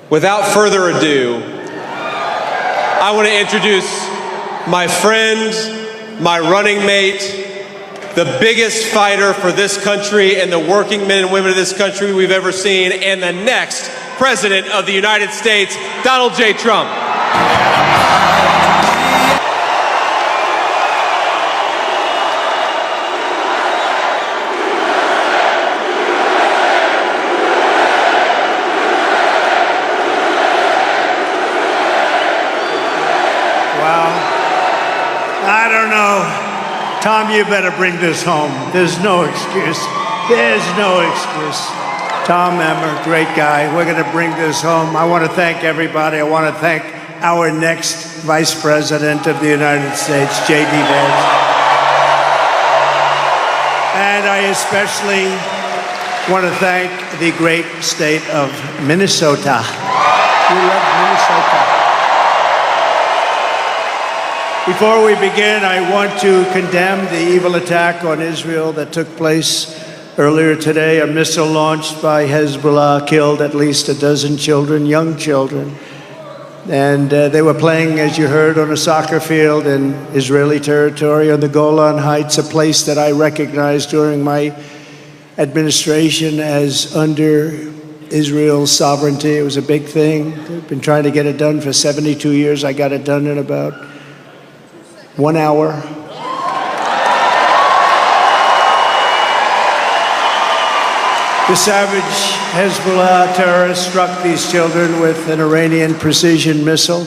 Without further ado, I want to introduce my friend, my running mate, the biggest fighter for this country and the working men and women of this country we've ever seen, and the next President of the United States, Donald J. Trump. I don't know. Tom, you better bring this home. There's no excuse. There's no excuse. Tom Emmer, great guy. We're going to bring this home. I want to thank everybody. I want to thank our next Vice President of the United States, J.D. Vance. And I especially want to thank the great state of Minnesota. We love Minnesota. Before we begin, I want to condemn the evil attack on Israel that took place earlier today. A missile launched by Hezbollah killed at least a dozen children, young children. And they were playing, as you heard, on a soccer field in Israeli territory on the Golan Heights, a place that I recognized during my administration as under Israel's sovereignty. It was a big thing. I've been trying to get it done for 72 years. I got it done in about 1 hour. The savage Hezbollah terrorists struck these children with an Iranian precision missile.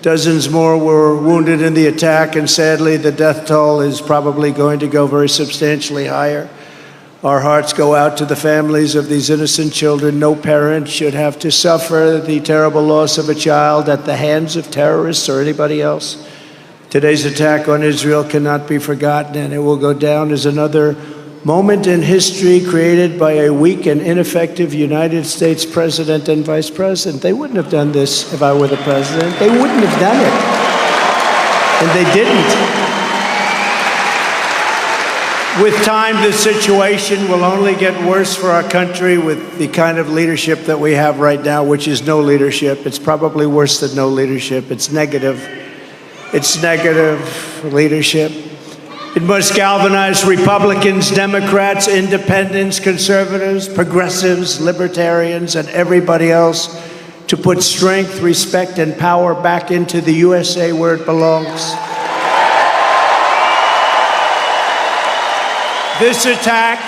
Dozens more were wounded in the attack, and sadly, the death toll is probably going to go very substantially higher. Our hearts go out to the families of these innocent children. No parent should have to suffer the terrible loss of a child at the hands of terrorists or anybody else. Today's attack on Israel cannot be forgotten, and it will go down as another moment in history created by a weak and ineffective United States president and vice president. They wouldn't have done this if I were the president. They wouldn't have done it. And they didn't. With time, this situation will only get worse for our country with the kind of leadership that we have right now, which is no leadership. It's probably worse than no leadership. It's negative. It's negative leadership. It must galvanize Republicans, Democrats, independents, conservatives, progressives, libertarians, and everybody else to put strength, respect, and power back into the USA where it belongs. This attack,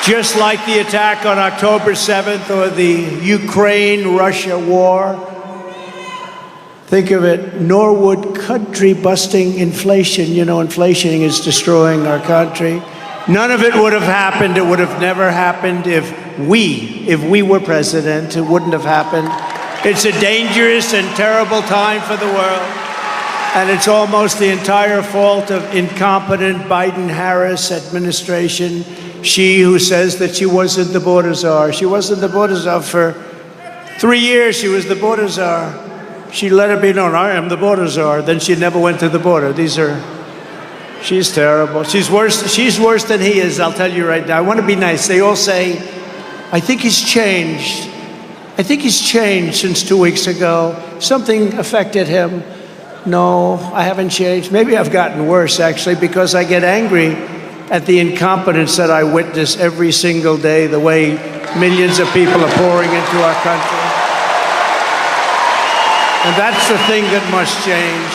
just like the attack on October 7th or the Ukraine-Russia war, think of it, nor would country-busting inflation. You know, inflation is destroying our country. None of it would have happened. It would have never happened if we were president. It wouldn't have happened. It's a dangerous and terrible time for the world. And it's almost the entire fault of incompetent Biden-Harris administration. She who says that she wasn't the border czar. She wasn't the border czar for 3 years. She was the border czar. She let it be known, I am the border czar. Then she never went to the border. She's terrible. She's worse than he is, I'll tell you right now. I want to be nice. They all say, I think he's changed. I think he's changed since 2 weeks ago. Something affected him. No, I haven't changed. Maybe I've gotten worse, actually, because I get angry at the incompetence that I witness every single day, the way millions of people are pouring into our country. And that's the thing that must change,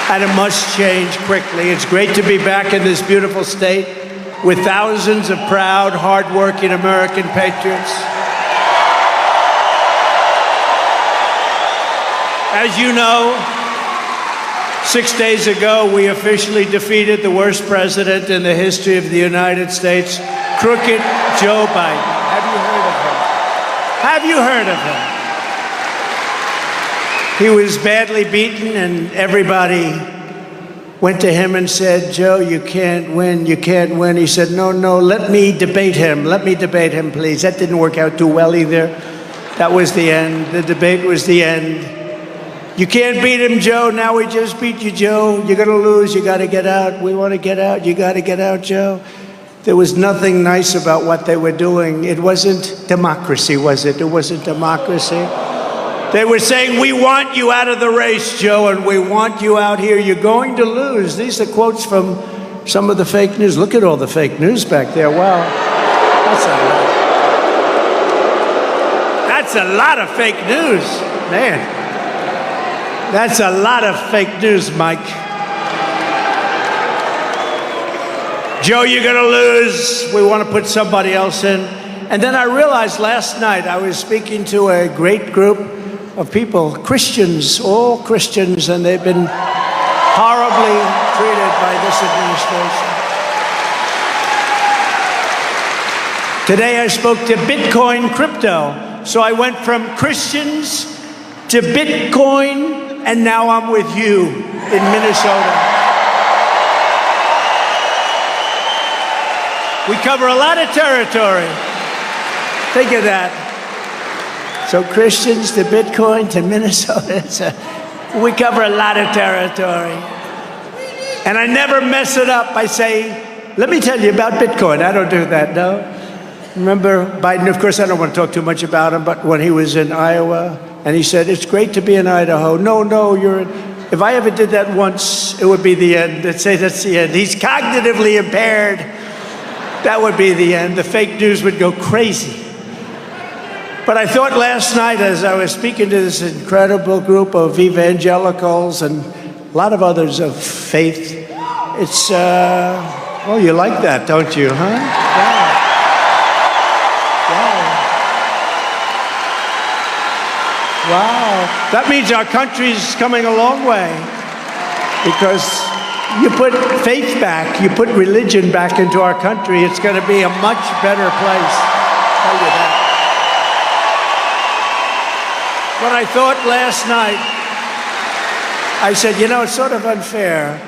and it must change quickly. It's great to be back in this beautiful state with thousands of proud, hardworking American patriots. As you know, 6 days ago, we officially defeated the worst president in the history of the United States, crooked Joe Biden. Have you heard of him? Have you heard of him? He was badly beaten, and everybody went to him and said, Joe, you can't win, you can't win. He said, no, let me debate him. Let me debate him, please. That didn't work out too well either. That was the end. The debate was the end. You can't beat him, Joe. Now we just beat you, Joe. You're going to lose. You got to get out. We want to get out. You got to get out, Joe. There was nothing nice about what they were doing. It wasn't democracy, was it? It wasn't democracy. They were saying, we want you out of the race, Joe, and we want you out here. You're going to lose. These are quotes from some of the fake news. Look at all the fake news back there. Wow. That's a lot of fake news. Man, that's a lot of fake news, Mike. Joe, you're going to lose. We want to put somebody else in. And then I realized last night I was speaking to a great group of people, Christians, all Christians, and they've been horribly treated by this administration. Today I spoke to Bitcoin crypto. So I went from Christians to Bitcoin, and now I'm with you in Minnesota. We cover a lot of territory. Think of that. So Christians to Bitcoin to Minnesota. We cover a lot of territory. And I never mess it up by saying, let me tell you about Bitcoin. I don't do that, no. Remember Biden, of course, I don't want to talk too much about him, but when he was in Iowa, and he said, it's great to be in Idaho. No, you're in. If I ever did that once, it would be the end. They'd say that's the end. He's cognitively impaired. That would be the end. The fake news would go crazy. But I thought last night, as I was speaking to this incredible group of evangelicals and a lot of others of faith, it's, well, you like that, don't you, huh? Yeah. Wow. That means our country's coming a long way, because you put faith back, you put religion back into our country, it's going to be a much better place. I'll tell you that. What I thought last night, I said, you know, it's sort of unfair.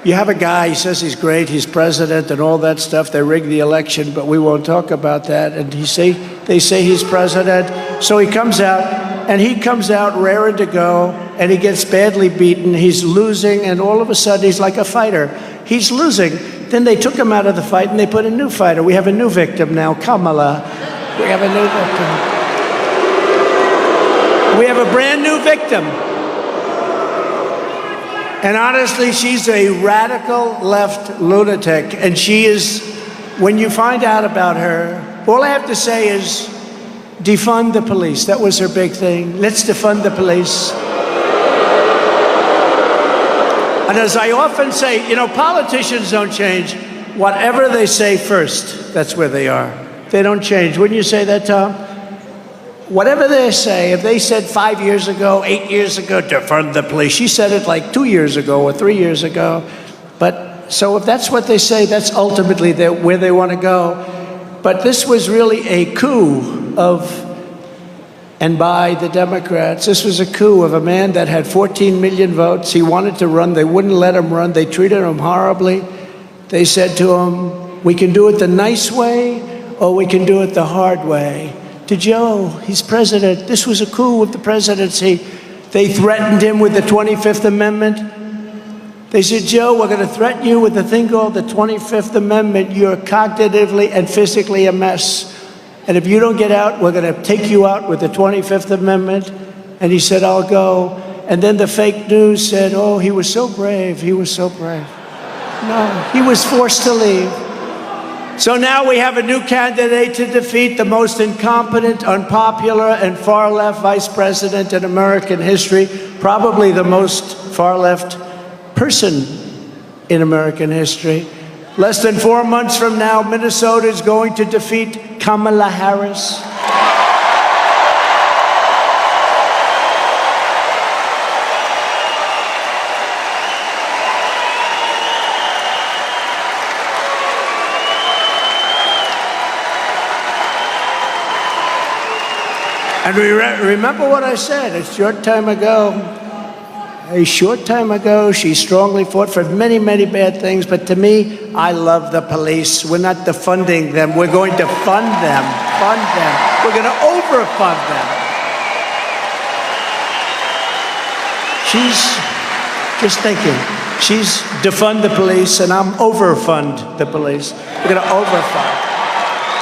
You have a guy, he says he's great, he's president and all that stuff. They rigged the election, but we won't talk about that. And they say he's president. So he comes out, and he comes out raring to go, and he gets badly beaten. He's losing, and all of a sudden he's like a fighter. He's losing. Then they took him out of the fight, and they put a new fighter. We have a new victim now, Kamala. We have a new victim. We have a brand new victim. And honestly, she's a radical left lunatic. And she is, when you find out about her, all I have to say is defund the police. That was her big thing. Let's defund the police. And as I often say, you know, politicians don't change. Whatever they say first, that's where they are. They don't change. Wouldn't you say that, Tom? Whatever they say, if they said 5 years ago, 8 years ago, defund the police, she said it like 2 years ago or 3 years ago. But so if that's what they say, that's ultimately where they want to go. But this was really a coup of, and by the Democrats, this was a coup of a man that had 14 million votes. He wanted to run. They wouldn't let him run. They treated him horribly. They said to him, we can do it the nice way, or we can do it the hard way. To Joe, he's president. This was a coup of the presidency. They threatened him with the 25th Amendment. They said, Joe, we're going to threaten you with a thing called the 25th Amendment. You're cognitively and physically a mess. And if you don't get out, we're going to take you out with the 25th Amendment. And he said, I'll go. And then the fake news said, oh, he was so brave. He was so brave. No, he was forced to leave. So now we have a new candidate to defeat the most incompetent, unpopular, and far-left vice president in American history, probably the most far-left person in American history. Less than 4 months from now, Minnesota is going to defeat Kamala Harris. And remember what I said a short time ago, she strongly fought for many, many bad things. But to me, I love the police. We're not defunding them. We're going to fund them. We're going to overfund them. She's just thinking. She's defund the police, and I'm overfund the police. We're going to overfund.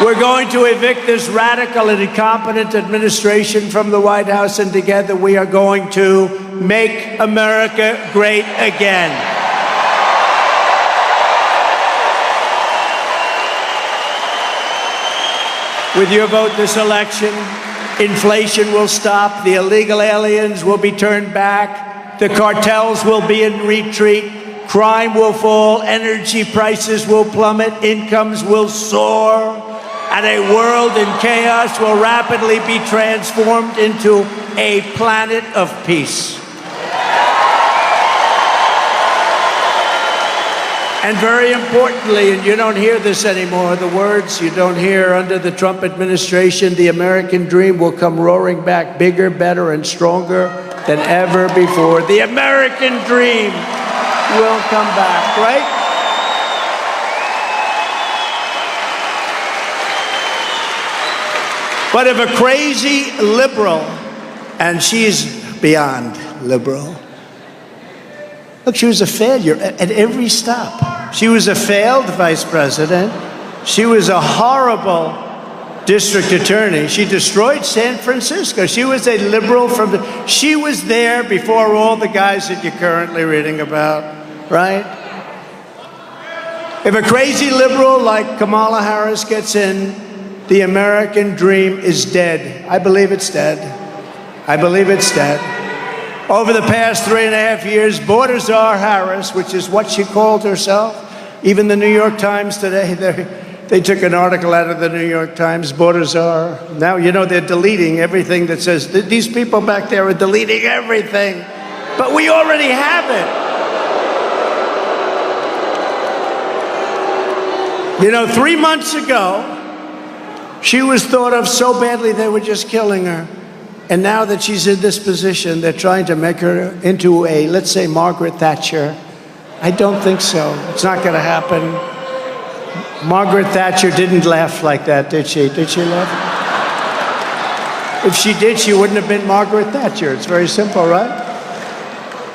We're going to evict this radical and incompetent administration from the White House, and together we are going to make America great again. With your vote this election, inflation will stop, the illegal aliens will be turned back, the cartels will be in retreat, crime will fall, energy prices will plummet, incomes will soar, and a world in chaos will rapidly be transformed into a planet of peace. And very importantly, and you don't hear this anymore, the words you don't hear under the Trump administration, the American dream will come roaring back bigger, better, and stronger than ever before. The American dream will come back, right? But if a crazy liberal, and she's beyond liberal, look, she was a failure at every stop. She was a failed vice president. She was a horrible district attorney. She destroyed San Francisco. She was a liberal she was there before all the guys that you're currently reading about, right? If a crazy liberal like Kamala Harris gets in, the American dream is dead. I believe it's dead. I believe it's dead. Over the past 3.5 years, Border Czar Harris, which is what she called herself, even the New York Times today, they took an article out of the New York Times, Border Czar. Now, you know, they're deleting everything that says, these people back there are deleting everything. But we already have it. You know, 3 months ago, she was thought of so badly they were just killing her. And now that she's in this position, they're trying to make her into a, let's say, Margaret Thatcher. I don't think so. It's not going to happen. Margaret Thatcher didn't laugh like that, did she? Did she laugh? If she did, she wouldn't have been Margaret Thatcher. It's very simple, right?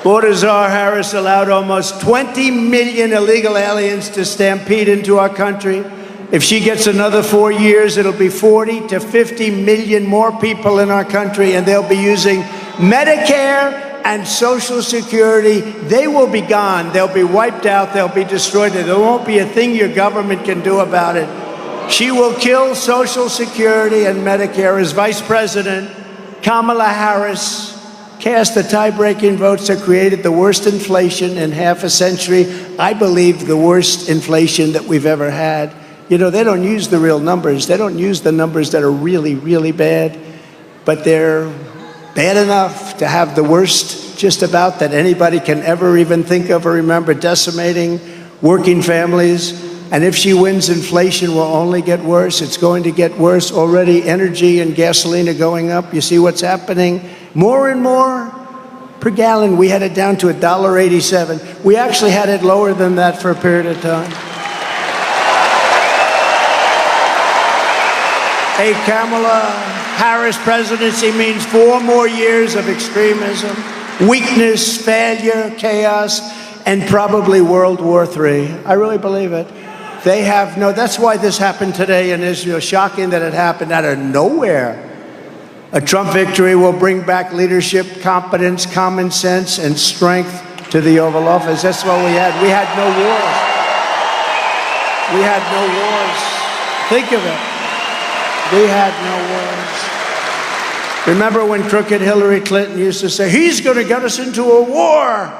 Border Czar Harris allowed almost 20 million illegal aliens to stampede into our country. If she gets another 4 years, it'll be 40 to 50 million more people in our country, and they'll be using Medicare and Social Security. They will be gone. They'll be wiped out. They'll be destroyed. There won't be a thing your government can do about it. She will kill Social Security and Medicare. As Vice President, Kamala Harris cast the tie-breaking votes that created the worst inflation in half a century. I believe the worst inflation that we've ever had. You know, they don't use the real numbers. They don't use the numbers that are really, really bad, but they're bad enough to have the worst just about that anybody can ever even think of or remember, decimating working families. And if she wins, inflation will only get worse. It's going to get worse. Already energy and gasoline are going up. You see what's happening? More and more per gallon. We had it down to $1.87. We actually had it lower than that for a period of time. A Kamala Harris presidency means 4 more years of extremism, weakness, failure, chaos, and probably World War III. I really believe it. They have no, that's why this happened today in Israel. Shocking that it happened out of nowhere. A Trump victory will bring back leadership, competence, common sense, and strength to the Oval Office. That's what we had. We had no wars. We had no wars. Think of it. We had no wars. Remember when crooked Hillary Clinton used to say, he's going to get us into a war.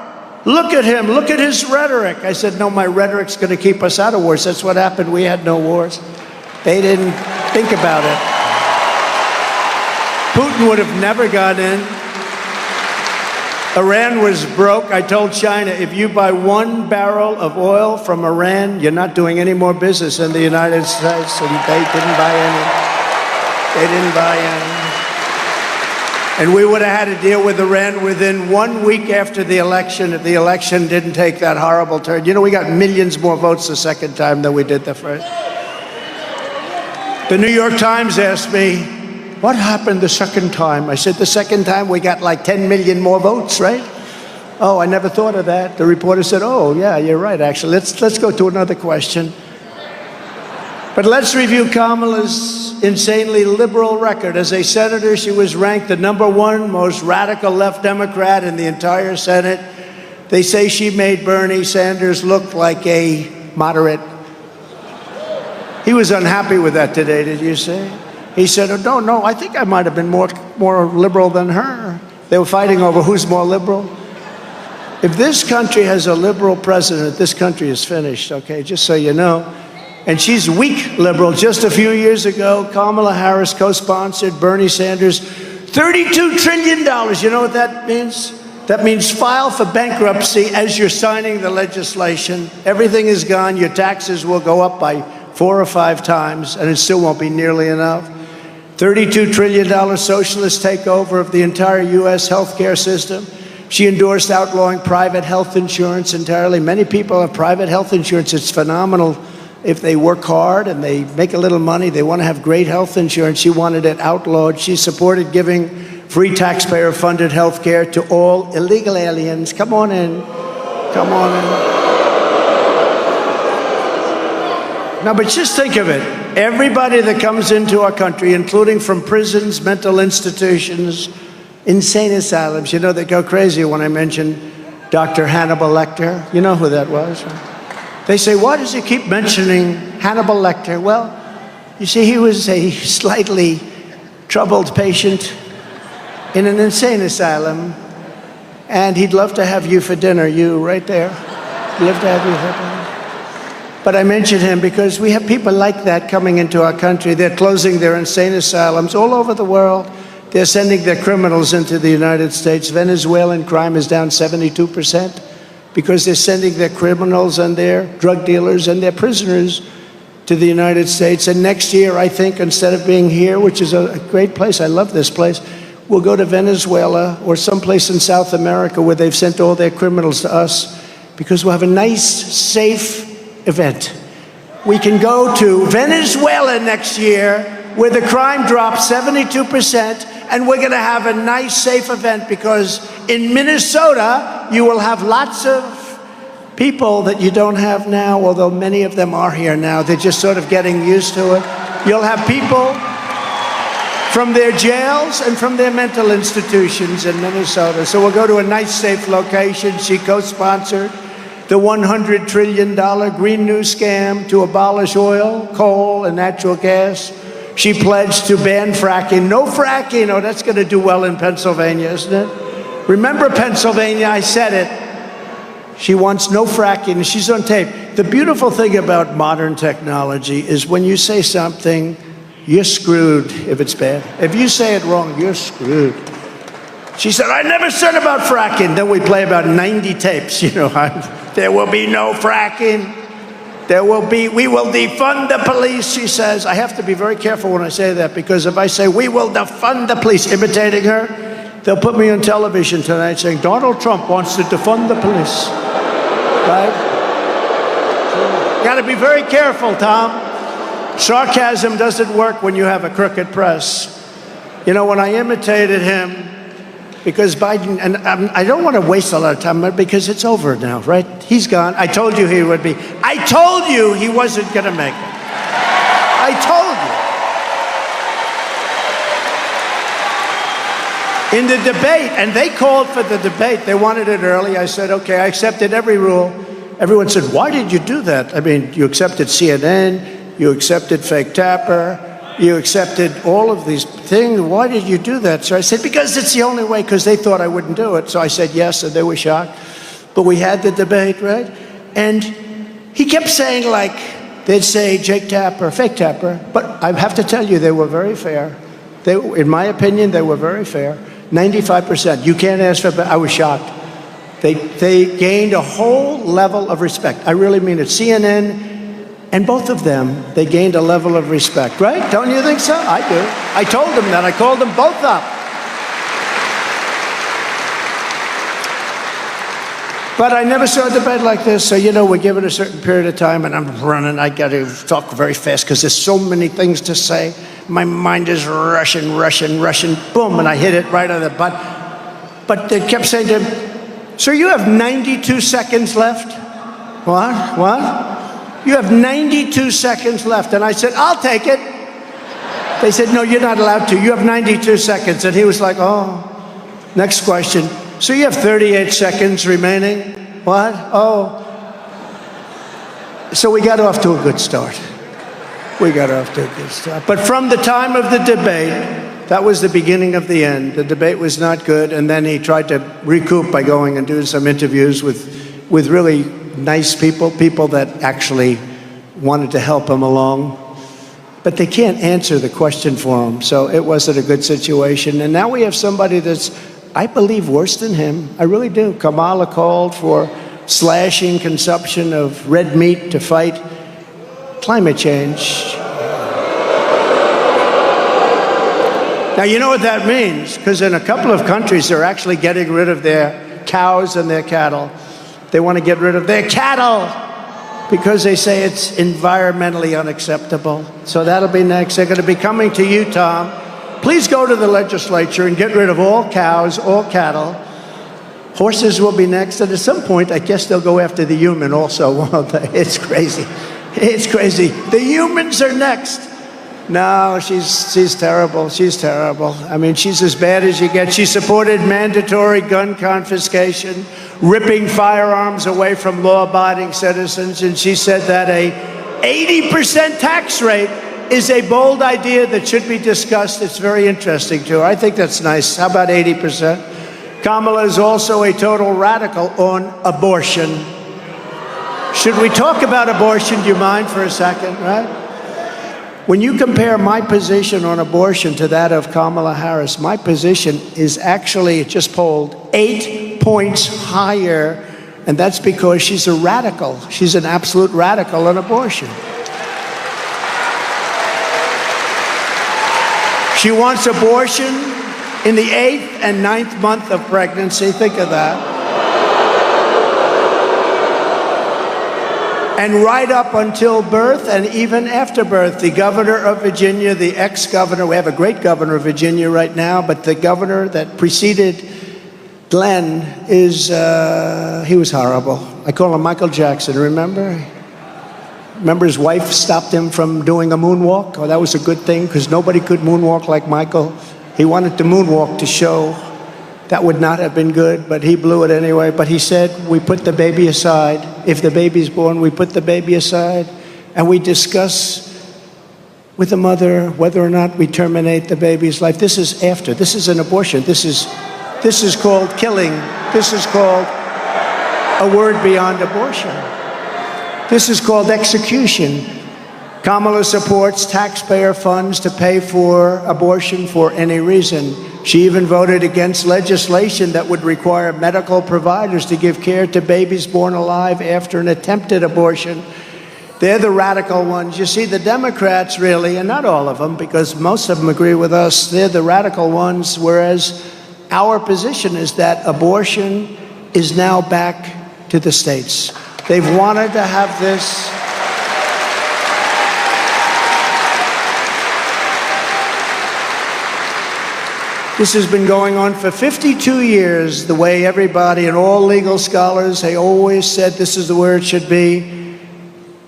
Look at him. Look at his rhetoric. I said, no, my rhetoric's going to keep us out of wars. That's what happened. We had no wars. They didn't think about it. Putin would have never gone in. Iran was broke. I told China, if you buy 1 barrel of oil from Iran, you're not doing any more business in the United States. And they didn't buy any. They didn't buy any. And we would have had to deal with Iran within 1 week after the election if the election didn't take that horrible turn. You know, we got millions more votes the second time than we did the first. The New York Times asked me, what happened the second time? I said, the second time we got like 10 million more votes, right? Oh, I never thought of that. The reporter said, oh, yeah, you're right, actually. Let's go to another question. But let's review Kamala's insanely liberal record. As a senator, she was ranked the #1 most radical left Democrat in the entire Senate. They say she made Bernie Sanders look like a moderate. He was unhappy with that today, did you see? He said, oh, no, I think I might have been more liberal than her. They were fighting over who's more liberal. If this country has a liberal president, this country is finished, okay, just so you know. And she's weak liberal. Just a few years ago, Kamala Harris co-sponsored Bernie Sanders' $32 trillion. You know what that means? That means file for bankruptcy as you're signing the legislation. Everything is gone. Your taxes will go up by 4 or 5 times, and it still won't be nearly enough. $32 trillion socialist takeover of the entire U.S. healthcare system. She endorsed outlawing private health insurance entirely. Many people have private health insurance. It's phenomenal. If they work hard and they make a little money, they want to have great health insurance. She wanted it outlawed. She supported giving free taxpayer-funded health care to all illegal aliens. Come on in. Come on in. Now, but just think of it. Everybody that comes into our country, including from prisons, mental institutions, insane asylums, you know, they go crazy when I mention Dr. Hannibal Lecter. You know who that was, right? They say, why does he keep mentioning Hannibal Lecter? Well, you see, he was a slightly troubled patient in an insane asylum, and he'd love to have you for dinner, you right there. He'd love to have you for dinner. But I mention him because we have people like that coming into our country. They're closing their insane asylums all over the world. They're sending their criminals into the United States. Venezuelan crime is down 72%. Because they're sending their criminals and their drug dealers and their prisoners to the United States. And next year, I think, instead of being here, which is a great place, I love this place, we'll go to Venezuela or someplace in South America where they've sent all their criminals to us, because we'll have a nice, safe event. We can go to Venezuela next year where the crime drops 72%, and we're going to have a nice, safe event, because in Minnesota, you will have lots of people that you don't have now, although many of them are here now. They're just sort of getting used to it. You'll have people from their jails and from their mental institutions in Minnesota. So we'll go to a nice, safe location. She co-sponsored the $100 trillion Green New Scam to abolish oil, coal, and natural gas. She pledged to ban fracking. No fracking. Oh, that's going to do well in Pennsylvania, isn't it? Remember Pennsylvania, I said it. She wants no fracking. She's on tape. The beautiful thing about modern technology is when you say something, you're screwed if it's bad. If you say it wrong, you're screwed. She said, I never said about fracking. Then we play about 90 tapes. You know, there will be no fracking. We will defund the police, she says. I have to be very careful when I say that, because if I say we will defund the police, imitating her, they'll put me on television tonight saying Donald Trump wants to defund the police. Right? So, got to be very careful, Tom. Sarcasm doesn't work when you have a crooked press. You know, when I imitated him, because Biden, and I don't want to waste a lot of time, because it's over now, right? He's gone. I told you he would be. I told you he wasn't going to make it. I told you. In the debate, and they called for the debate. They wanted it early. I said, okay, I accepted every rule. Everyone said, why did you do that? I mean, you accepted CNN, you accepted fake Tapper, you accepted all of these things. Why did you do that? So I said, because it's the only way, because they thought I wouldn't do it. So I said yes, and they were shocked. But we had the debate, right? And he kept saying, like, they'd say Jake Tapper, fake Tapper. But I have to tell you, they were very fair. In my opinion, they were very fair. 95%. You can't ask for, I was shocked. They gained a whole level of respect. I really mean it. CNN, and both of them, they gained a level of respect, right? Don't you think so? I do. I told them that. I called them both up. But I never saw a debate like this, so, you know, we're given a certain period of time, and I'm running. I got to talk very fast because there's so many things to say. My mind is rushing, boom, and I hit it right on the butt. But they kept saying to him, sir, you have 92 seconds left. What? You have 92 seconds left. And I said, I'll take it. They said, no, you're not allowed to. You have 92 seconds. And he was like, oh. Next question. So you have 38 seconds remaining? What? Oh. So we got off to a good start. We got off to a good start. But from the time of the debate, that was the beginning of the end. The debate was not good, and then he tried to recoup by going and doing some interviews with really nice people, people that actually wanted to help him along. But they can't answer the question for him, so it wasn't a good situation. And now we have somebody that's, I believe, worse than him. I really do. Kamala called for slashing consumption of red meat to fight climate change. Now, you know what that means, because in a couple of countries, they're actually getting rid of their cows and their cattle. They want to get rid of their cattle because they say it's environmentally unacceptable. So that'll be next. They're going to be coming to you, Tom. Please go to the legislature and get rid of all cows, all cattle. Horses will be next, and at some point, I guess they'll go after the human also, won't they? It's crazy. It's crazy. The humans are next. No, she's terrible. She's terrible. I mean, she's as bad as you get. She supported mandatory gun confiscation, ripping firearms away from law-abiding citizens, and she said that a 80% tax rate is a bold idea that should be discussed. It's very interesting to her. I think that's nice. How about 80%? Kamala is also a total radical on abortion. Should we talk about abortion? Do you mind for a second, right? When you compare my position on abortion to that of Kamala Harris, my position is actually, it just polled, 8 points higher, and that's because she's a radical. She's an absolute radical on abortion. She wants abortion in the 8th and 9th month of pregnancy. Think of that. And right up until birth and even after birth. The governor of Virginia, the ex-governor, we have a great governor of Virginia right now, but the governor that preceded Glenn is, he was horrible. I call him Michael Jackson, remember? Remember his wife stopped him from doing a moonwalk? Oh, that was a good thing, because nobody could moonwalk like Michael. He wanted to moonwalk to show that would not have been good, but he blew it anyway. But he said, we put the baby aside. If the baby's born, we put the baby aside, and we discuss with the mother whether or not we terminate the baby's life. This is after. This is an abortion. This is called killing. This is called a word beyond abortion. This is called execution. Kamala supports taxpayer funds to pay for abortion for any reason. She even voted against legislation that would require medical providers to give care to babies born alive after an attempted abortion. They're the radical ones. You see, the Democrats really, and not all of them, because most of them agree with us, they're the radical ones, whereas our position is that abortion is now back to the states. They've wanted to have this. This has been going on for 52 years, the way everybody and all legal scholars, they always said this is the way it should be.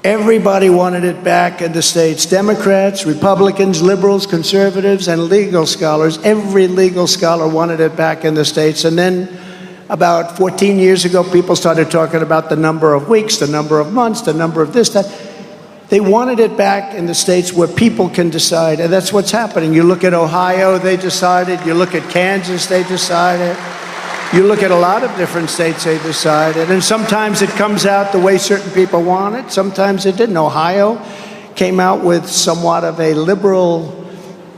Everybody wanted it back in the states. Democrats, Republicans, liberals, conservatives, and legal scholars. Every legal scholar wanted it back in the states. And then about 14 years ago, people started talking about the number of weeks, the number of months, the number of this, that. They wanted it back in the states where people can decide, and that's what's happening. You look at Ohio, they decided. You look at Kansas, they decided. You look at a lot of different states, they decided. And sometimes it comes out the way certain people want it. Sometimes it didn't. Ohio came out with somewhat of a liberal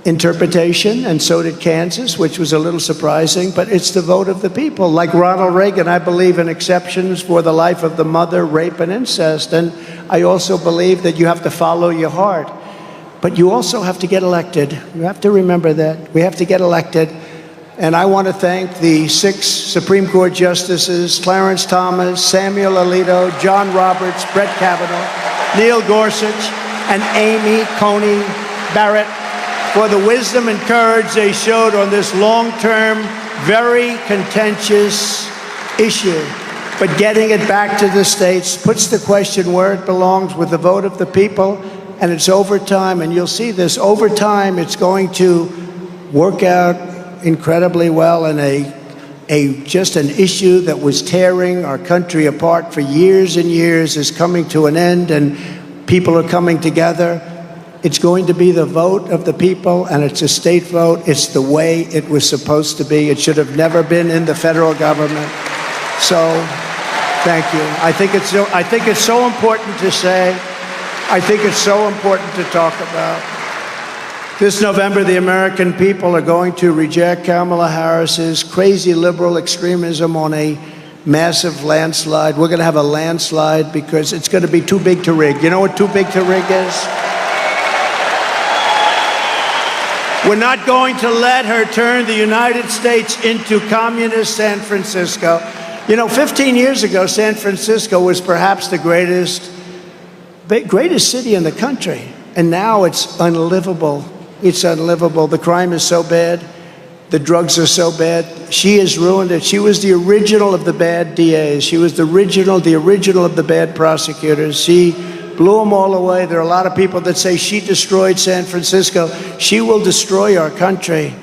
interpretation, and so did Kansas, which was a little surprising, but it's the vote of the people. Like Ronald Reagan, I believe in exceptions for the life of the mother, rape, and incest, and I also believe that you have to follow your heart, but you also have to get elected. You have to remember that. We have to get elected, and I want to thank the 6 Supreme Court justices, Clarence Thomas, Samuel Alito, John Roberts, Brett Kavanaugh, Neil Gorsuch, and Amy Coney Barrett, for the wisdom and courage they showed on this long-term, very contentious issue. But getting it back to the states puts the question where it belongs with the vote of the people, and it's over time, and you'll see this. Over time, it's going to work out incredibly well, and just an issue that was tearing our country apart for years and years is coming to an end, and people are coming together. It's going to be the vote of the people, and it's a state vote. It's the way it was supposed to be. It should have never been in the federal government. So, thank you. I think it's so important to say. I think it's so important to talk about. This November, the American people are going to reject Kamala Harris's crazy liberal extremism on a massive landslide. We're going to have a landslide because it's going to be too big to rig. You know what too big to rig is? We're not going to let her turn the United States into communist San Francisco. You know, 15 years ago, San Francisco was perhaps the greatest city in the country. And now it's unlivable. It's unlivable. The crime is so bad. The drugs are so bad. She has ruined it. She was the original of the bad DAs. She was the original of the bad prosecutors. She blew them all away. There are a lot of people that say she destroyed San Francisco. She will destroy our country.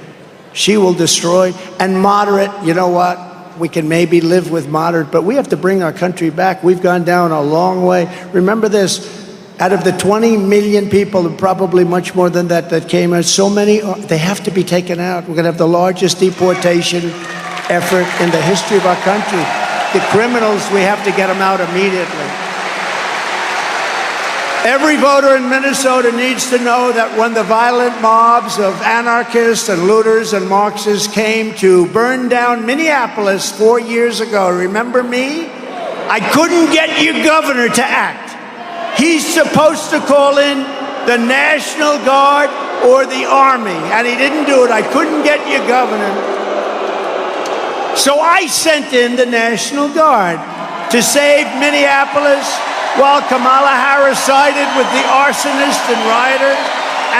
She will destroy. And moderate, you know what? We can maybe live with moderate, but we have to bring our country back. We've gone down a long way. Remember this. Out of the 20 million people, and probably much more than that came out, so many, they have to be taken out. We're going to have the largest deportation effort in the history of our country. The criminals, we have to get them out immediately. Every voter in Minnesota needs to know that when the violent mobs of anarchists and looters and Marxists came to burn down Minneapolis 4 years ago, remember me? I couldn't get your governor to act. He's supposed to call in the National Guard or the Army, and he didn't do it. I couldn't get your governor. So I sent in the National Guard to save Minneapolis while Kamala Harris sided with the arsonist and rioter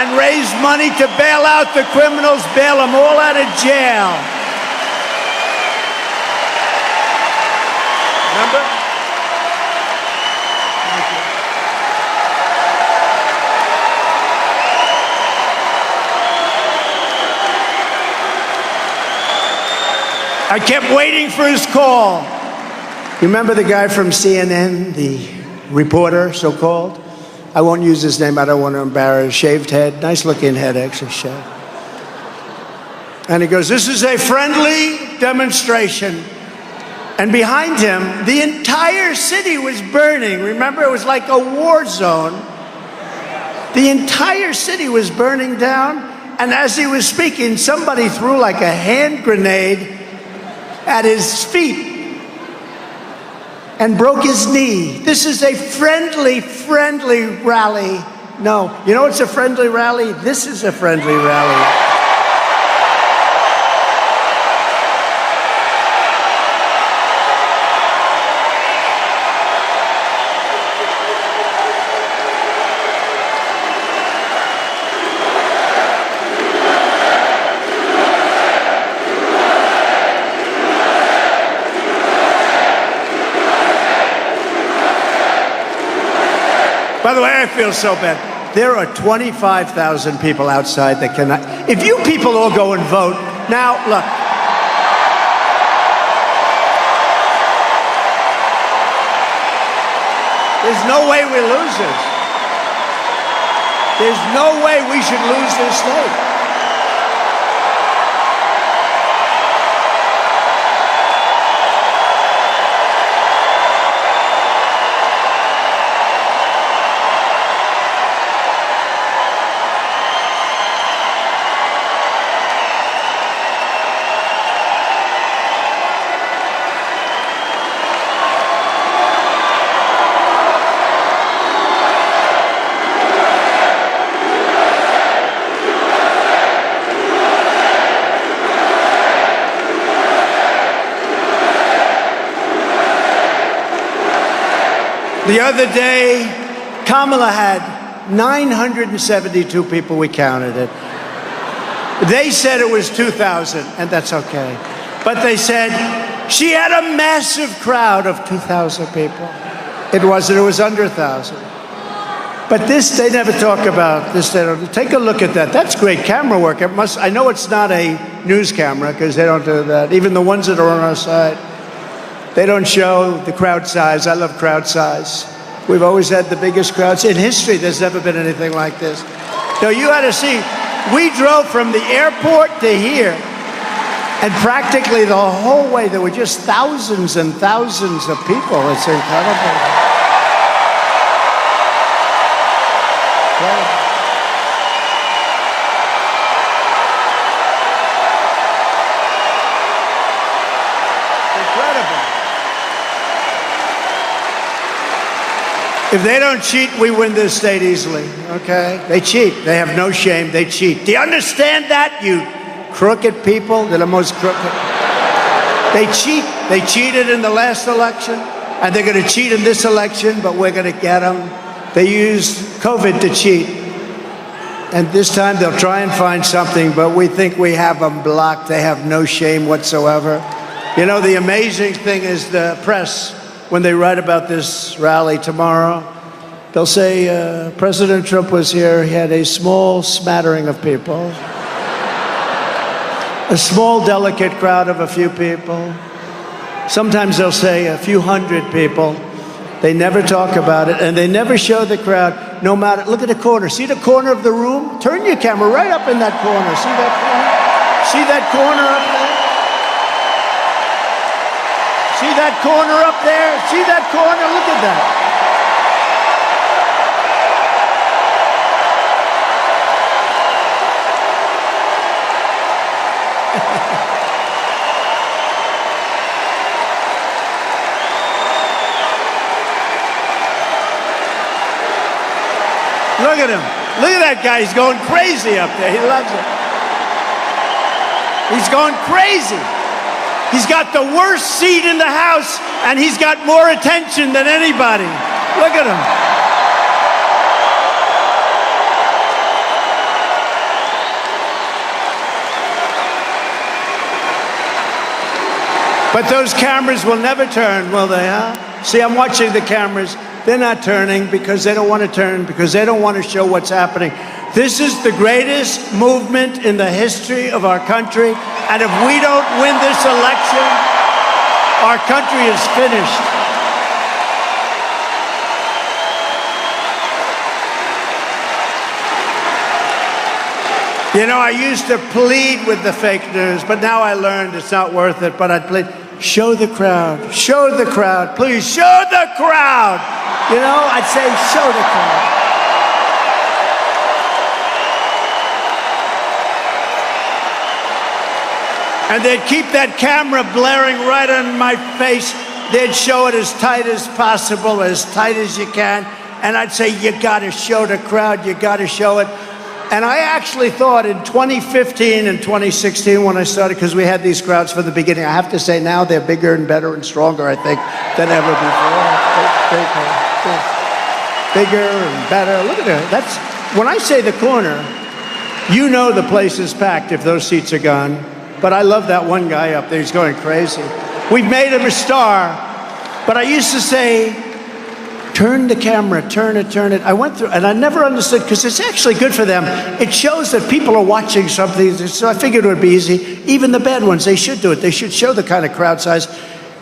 and raised money to bail out the criminals, bail them all out of jail. Remember? I kept waiting for his call. You remember the guy from CNN, the reporter, so-called? I won't use his name. I don't want to embarrass. Shaved head, nice-looking head, actually, shaved. And he goes, "This is a friendly demonstration." And behind him, the entire city was burning. Remember, it was like a war zone. The entire city was burning down. And as he was speaking, somebody threw like a hand grenade at his feet and broke his knee. This is a friendly rally. No, you know what's a friendly rally? This is a friendly rally. By the way, I feel so bad. There are 25,000 people outside that cannot. If you people all go and vote, now, look. There's no way we lose this. There's no way we should lose this state. The other day, Kamala had 972 people. We counted it. They said it was 2,000, and that's okay. But they said She had a massive crowd of 2,000 people. It was under 1,000. But this, they never talk about this. Take a look at that. That's great camera work. I know it's not a news camera because they don't do that. Even the ones that are on our side, they don't show the crowd size. I love crowd size. We've always had the biggest crowds. In history, there's never been anything like this. No, you had to see, we drove from the airport to here, and practically the whole way, there were just thousands and thousands of people. It's incredible. If they don't cheat, we win this state easily, okay? They cheat. They have no shame. They cheat. Do you understand that, you crooked people? They're the most crooked. They cheat. They cheated in the last election, and they're going to cheat in this election, but we're going to get them. They used COVID to cheat, and this time they'll try and find something, but we think we have them blocked. They have no shame whatsoever. You know, the amazing thing is the press. When they write about this rally tomorrow, they'll say, President Trump was here, he had a small smattering of people. A small, delicate crowd of a few people. Sometimes they'll say a few hundred people. They never talk about it, and they never show the crowd, no matter, look at the corner. See the corner of the room? Turn your camera right up in that corner. See that corner? See that corner up there? See that corner up there? See that corner? Look at that. Look at him. Look at that guy. He's going crazy up there. He loves it. He's going crazy. He's got the worst seat in the House, and he's got more attention than anybody. Look at him. But those cameras will never turn, will they, huh? See, I'm watching the cameras. They're not turning because they don't want to turn, because they don't want to show what's happening. This is the greatest movement in the history of our country, and if we don't win this election, our country is finished. You know, I used to plead with the fake news, but now I learned it's not worth it, but I'd plead, show the crowd, please, show the crowd. You know, I'd say, show the crowd. And they'd keep that camera blaring right on my face. They'd show it as tight as possible, as tight as you can. And I'd say, you gotta show the crowd, you gotta show it. And I actually thought in 2015 and 2016 when I started, because we had these crowds from the beginning, I have to say now they're bigger and better and stronger, I think, than ever before. Bigger and better. Look at that. That's, when I say the corner, you know the place is packed if those seats are gone. But I love that one guy up there. He's going crazy. We've made him a star. But I used to say, turn the camera, turn it. I went through, and I never understood, because it's actually good for them. It shows that people are watching something. So I figured it would be easy. Even the bad ones, they should do it. They should show the kind of crowd size.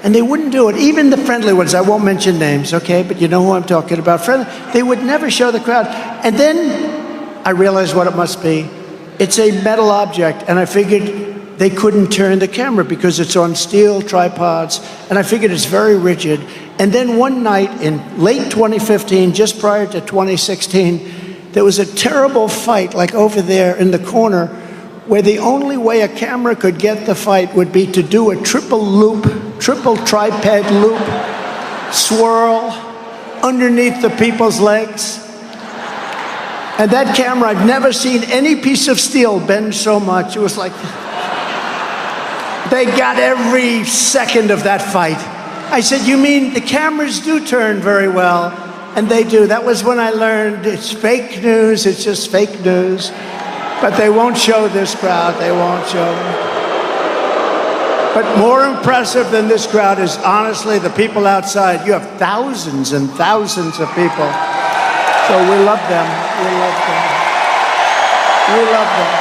And they wouldn't do it. Even the friendly ones, I won't mention names, okay? But you know who I'm talking about. Friendly, they would never show the crowd. And then I realized what it must be. It's a metal object, and I figured they couldn't turn the camera because it's on steel tripods, and I figured it's very rigid. And then one night in late 2015, just prior to 2016, there was a terrible fight, like over there in the corner, where the only way a camera could get the fight would be to do a triple tripod loop, swirl underneath the people's legs. And that camera, I've never seen any piece of steel bend so much. It was like, they got every second of that fight. I said, you mean the cameras do turn very well? And they do. That was when I learned it's fake news, it's just fake news. But they won't show this crowd, they won't show. But more impressive than this crowd is honestly the people outside. You have thousands and thousands of people. So we love them. We love them. We love them.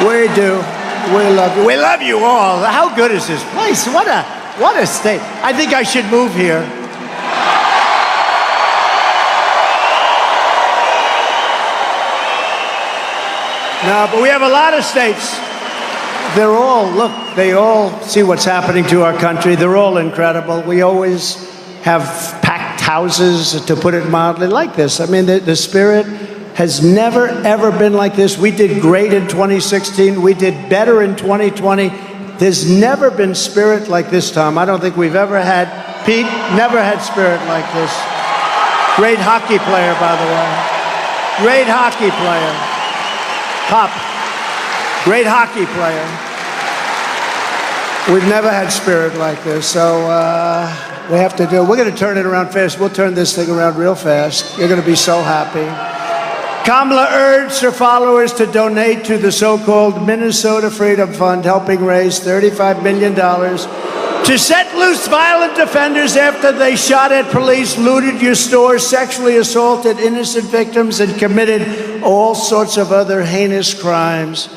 We do. We love you. We love you all. How good is this place? What a state. I think I should move here. No, but we have a lot of states. They all see what's happening to our country. They're all incredible. We always have packed houses, to put it mildly, like this. I mean, the spirit has never, ever been like this. We did great in 2016. We did better in 2020. There's never been spirit like this, Tom. I don't think we've ever had, Pete, never had spirit like this. Great hockey player, by the way. Great hockey player. Pop. Great hockey player. We've never had spirit like this, so we have to do it. We're going to turn it around fast. We'll turn this thing around real fast. You're going to be so happy. Kamala urged her followers to donate to the so-called Minnesota Freedom Fund, helping raise $35 million to set loose violent offenders after they shot at police, looted your store, sexually assaulted innocent victims, and committed all sorts of other heinous crimes.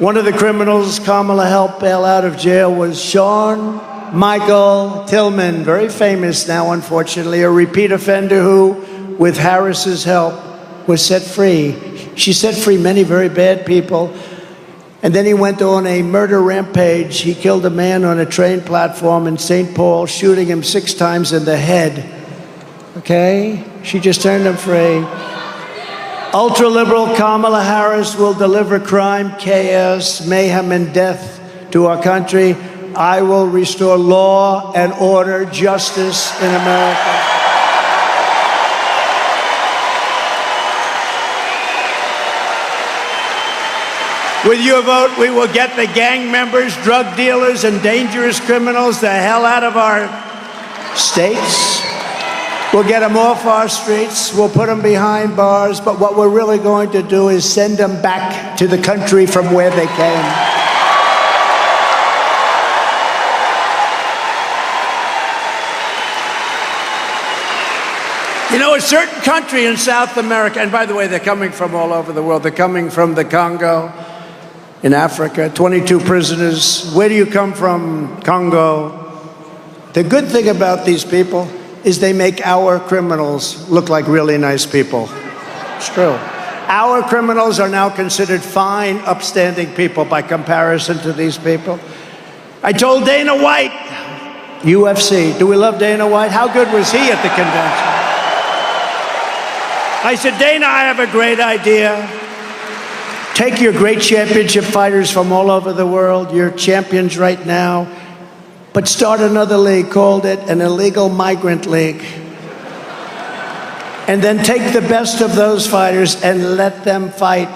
One of the criminals Kamala helped bail out of jail was Sean Michael Tillman, very famous now, unfortunately, a repeat offender who, with Harris's help, was set free. She set free many very bad people. And then he went on a murder rampage. He killed a man on a train platform in St. Paul, shooting him 6 times in the head. Okay? She just turned him free. Ultra-liberal Kamala Harris will deliver crime, chaos, mayhem, and death to our country. I will restore law and order, justice in America. With your vote, we will get the gang members, drug dealers, and dangerous criminals the hell out of our states. We'll get them off our streets. We'll put them behind bars. But what we're really going to do is send them back to the country from where they came. You know, a certain country in South America, and by the way, they're coming from all over the world. They're coming from the Congo. In Africa, 22 prisoners. Where do you come from? Congo. The good thing about these people is they make our criminals look like really nice people. It's true. Our criminals are now considered fine, upstanding people by comparison to these people. I told Dana White, UFC, do we love Dana White? How good was he at the convention? I said, Dana, I have a great idea. Take your great championship fighters from all over the world, your champions right now, but start another league, called it an illegal migrant league. And then take the best of those fighters and let them fight.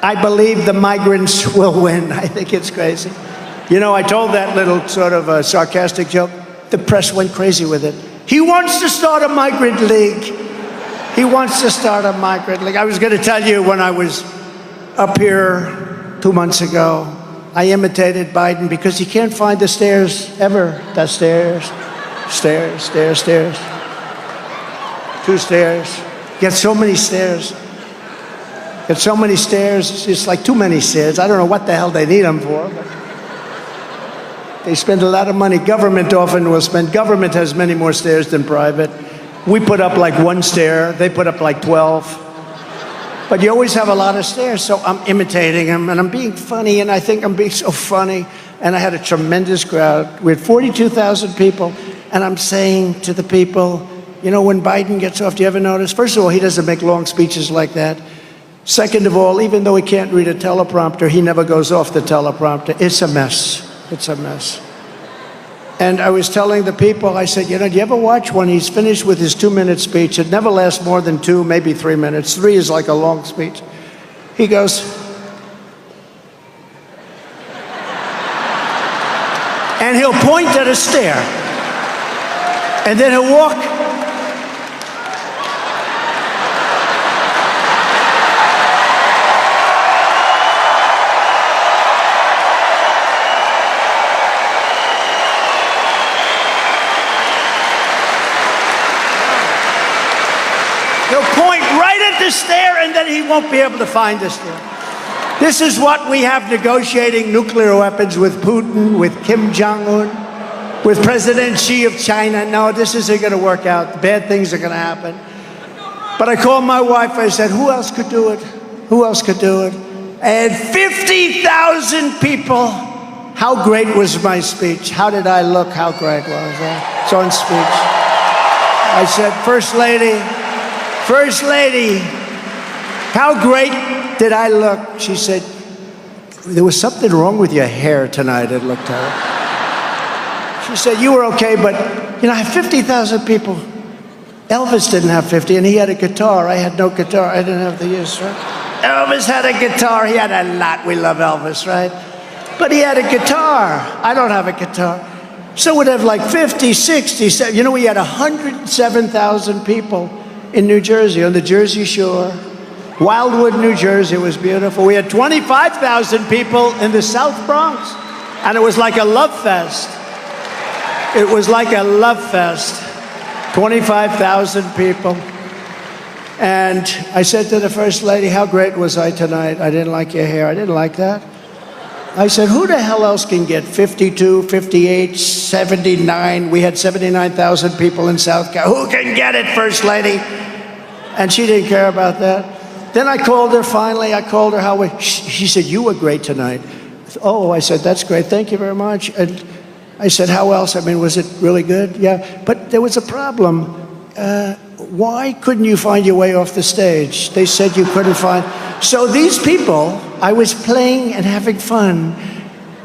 I believe the migrants will win. I think it's crazy. You know, I told that little sort of sarcastic joke. The press went crazy with it. He wants to start a migrant league. He wants to start a migrant league. I was going to tell you when I was up here 2 months ago, I imitated Biden because he can't find the stairs ever. The stairs, stairs, stairs, stairs. 2 stairs. Get so many stairs. Get so many stairs. It's like too many stairs. I don't know what the hell they need them for. But they spend a lot of money. Government often will spend. Government has many more stairs than private. We put up like 1 stair. They put up like 12. But you always have a lot of stairs, so I'm imitating him, and I'm being funny, and I think I'm being so funny. And I had a tremendous crowd. We had 42,000 people, and I'm saying to the people, you know, when Biden gets off, do you ever notice? First of all, he doesn't make long speeches like that. Second of all, even though he can't read a teleprompter, he never goes off the teleprompter. It's a mess. It's a mess. And I was telling the people, I said, you know, do you ever watch when he's finished with his 2-minute speech? It never lasts more than 2, maybe 3 minutes. 3 is like a long speech. He goes, and he'll point at a stair, and then he'll walk. He'll point right at the stair, and then he won't be able to find the stair. This is what we have negotiating nuclear weapons with Putin, with Kim Jong-un, with President Xi of China. No, this isn't going to work out. Bad things are going to happen. But I called my wife. I said, who else could do it? Who else could do it? And 50,000 people. How great was my speech? How did I look? How great was I? It's on speech. I said, First Lady, how great did I look? She said, there was something wrong with your hair tonight. It looked terrible. She said, you were okay, but, I have 50,000 people. Elvis didn't have 50, and he had a guitar. I had no guitar. I didn't have the use, right? Elvis had a guitar. He had a lot. We love Elvis, right? But he had a guitar. I don't have a guitar. So we'd have like 50, 60, 70. We had 107,000 people in New Jersey, on the Jersey Shore. Wildwood, New Jersey, it was beautiful. We had 25,000 people in the South Bronx, and it was like a love fest. It was like a love fest. 25,000 people. And I said to the First Lady, how great was I tonight? I didn't like your hair. I didn't like that. I said, who the hell else can get 52, 58, 79? We had 79,000 people in South Carolina. Who can get it, First Lady? And she didn't care about that. Then I called her finally. I called her. She said, you were great tonight. Oh, I said, that's great. Thank you very much. And I said, how else? Was it really good? Yeah. But there was a problem. Why couldn't you find your way off the stage? They said you couldn't find. So these people, I was playing and having fun,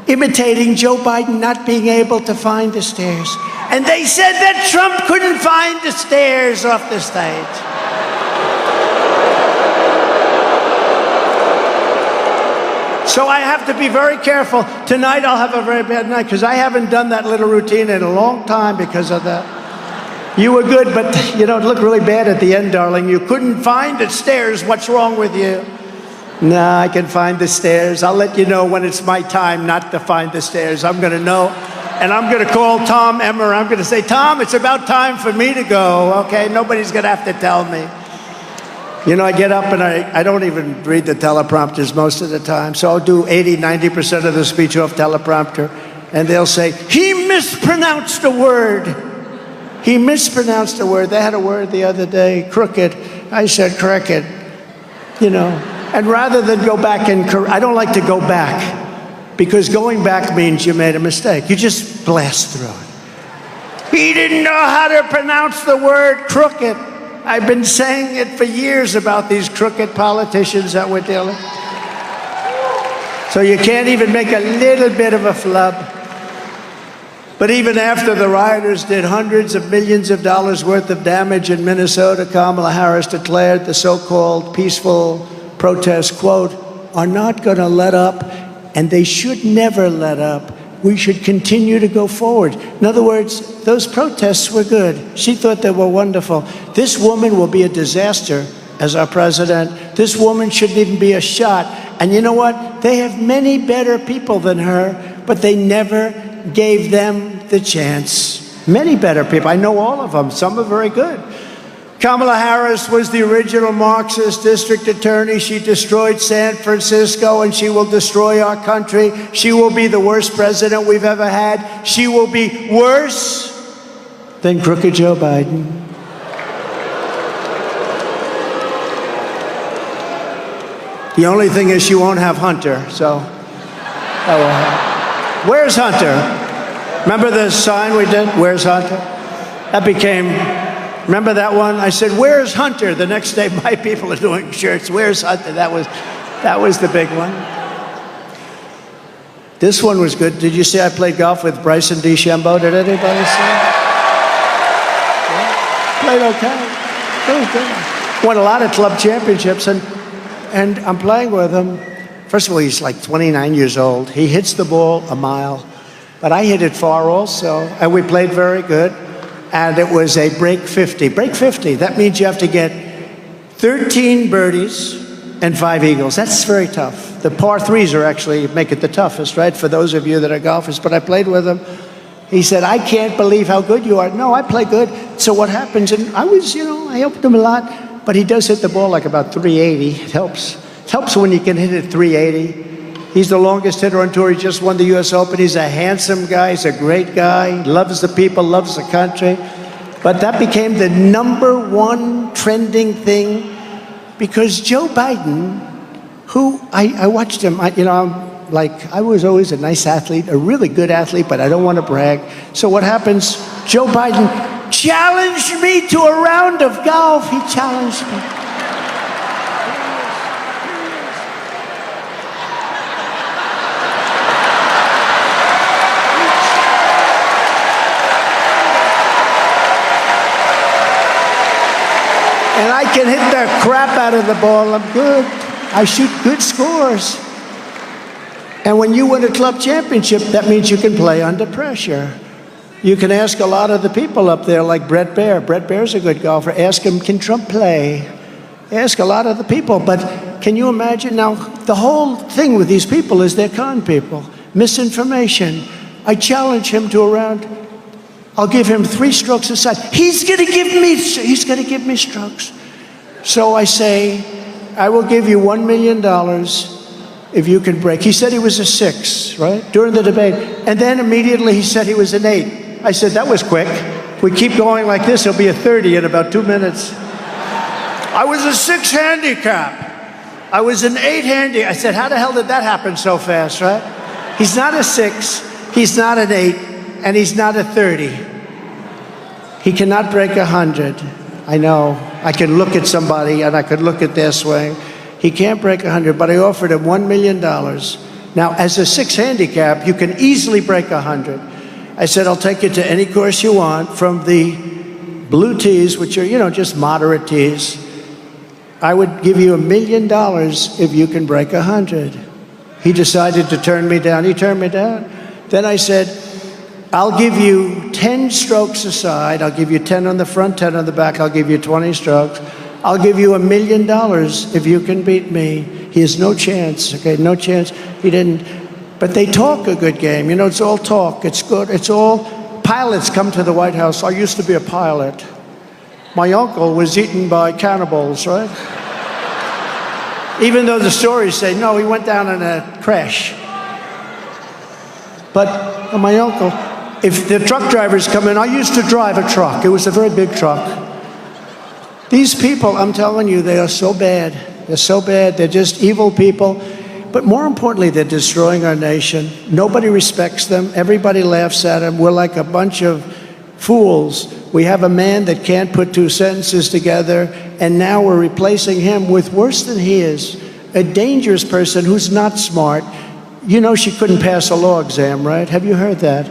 imitating Joe Biden not being able to find the stairs. And they said that Trump couldn't find the stairs off the stage. So I have to be very careful. Tonight I'll have a very bad night because I haven't done that little routine in a long time because of that. You were good, but it looked really bad at the end, darling. You couldn't find the stairs. What's wrong with you? No, I can find the stairs. I'll let you know when it's my time not to find the stairs. I'm going to know, and I'm going to call Tom Emmer. I'm going to say, Tom, it's about time for me to go, okay? Nobody's going to have to tell me. I get up and I don't even read the teleprompters most of the time. So I'll do 80, 90% of the speech off teleprompter. And they'll say, he mispronounced a word. He mispronounced a word. They had a word the other day, crooked. I said cricket, And rather than go back I don't like to go back because going back means you made a mistake. You just blast through it. He didn't know how to pronounce the word crooked. I've been saying it for years about these crooked politicians that we're dealing with. So you can't even make a little bit of a flub. But even after the rioters did hundreds of millions of dollars worth of damage in Minnesota, Kamala Harris declared the so-called peaceful protests, quote, are not going to let up, and they should never let up. We should continue to go forward. In other words, those protests were good. She thought they were wonderful. This woman will be a disaster as our president. This woman shouldn't even be a shot. And you know what? They have many better people than her, but they never gave them the chance. Many better people. I know all of them. Some are very good. Kamala Harris was the original Marxist district attorney. She destroyed San Francisco, and she will destroy our country. She will be the worst president we've ever had. She will be worse than crooked Joe Biden. The only thing is she won't have Hunter, so that will happen. Where's Hunter? Remember the sign we did? Where's Hunter? That became... Remember that one? I said, where's Hunter? The next day, my people are doing shirts. Where's Hunter? That was the big one. This one was good. Did you see I played golf with Bryson DeChambeau? Did anybody see it? Yeah. Played okay. Really good. Won a lot of club championships, and I'm playing with him. First of all, he's like 29 years old. He hits the ball a mile. But I hit it far also, and we played very good. And it was a break 50. Break 50, that means you have to get 13 birdies and 5 eagles. That's very tough. The par threes are actually make it the toughest, right, for those of you that are golfers. But I played with him. He said, I can't believe how good you are. No, I play good. So what happens, and I was, I helped him a lot, but he does hit the ball like about 380. It helps. It helps when you can hit it 380. He's the longest hitter on tour. He just won the U.S. Open. He's a handsome guy. He's a great guy. He loves the people, loves the country. But that became the #1 trending thing because Joe Biden, who I watched him, I was always a nice athlete, a really good athlete, but I don't want to brag. So what happens? Joe Biden challenged me to a round of golf. He challenged me. And I can hit the crap out of the ball. I'm good. I shoot good scores. And when you win a club championship, that means you can play under pressure. You can ask a lot of the people up there, like Brett Baer. Brett Baer's a good golfer. Ask him, can Trump play? Ask a lot of the people. But can you imagine now, the whole thing with these people is they're con people. Misinformation. I challenge him to a round. I'll give him 3 strokes aside. He's going to give me strokes. So I say, I will give you $1 million if you can break. He said he was a 6, right? During the debate. And then immediately he said he was an 8. I said, that was quick. If we keep going like this, he'll be a 30 in about 2 minutes. I was a 6 handicap. I was an 8 handicap. I said, how the hell did that happen so fast, right? He's not a 6. He's not an 8. And he's not a 30. He cannot break 100. I know. I can look at somebody and I could look at their swing. He can't break 100, but I offered him $1 million. Now, as a 6 handicap, you can easily break 100. I said, I'll take you to any course you want from the blue tees, which are, just moderate tees. I would give you $1 million if you can break 100. He decided to turn me down. He turned me down. Then I said, I'll give you 10 strokes aside. I'll give you 10 on the front, 10 on the back. I'll give you 20 strokes. I'll give you $1 million if you can beat me. He has no chance, okay, no chance. He didn't. But they talk a good game. It's all talk. It's good. It's all, pilots come to the White House. I used to be a pilot. My uncle was eaten by cannibals, right? Even though the stories say, no, he went down in a crash. But my uncle, if the truck drivers come in, I used to drive a truck. It was a very big truck. These people, I'm telling you, they are so bad. They're so bad. They're just evil people. But more importantly, they're destroying our nation. Nobody respects them. Everybody laughs at them. We're like a bunch of fools. We have a man that can't put 2 sentences together, and now we're replacing him with worse than he is, a dangerous person who's not smart. She couldn't pass a law exam, right? Have you heard that?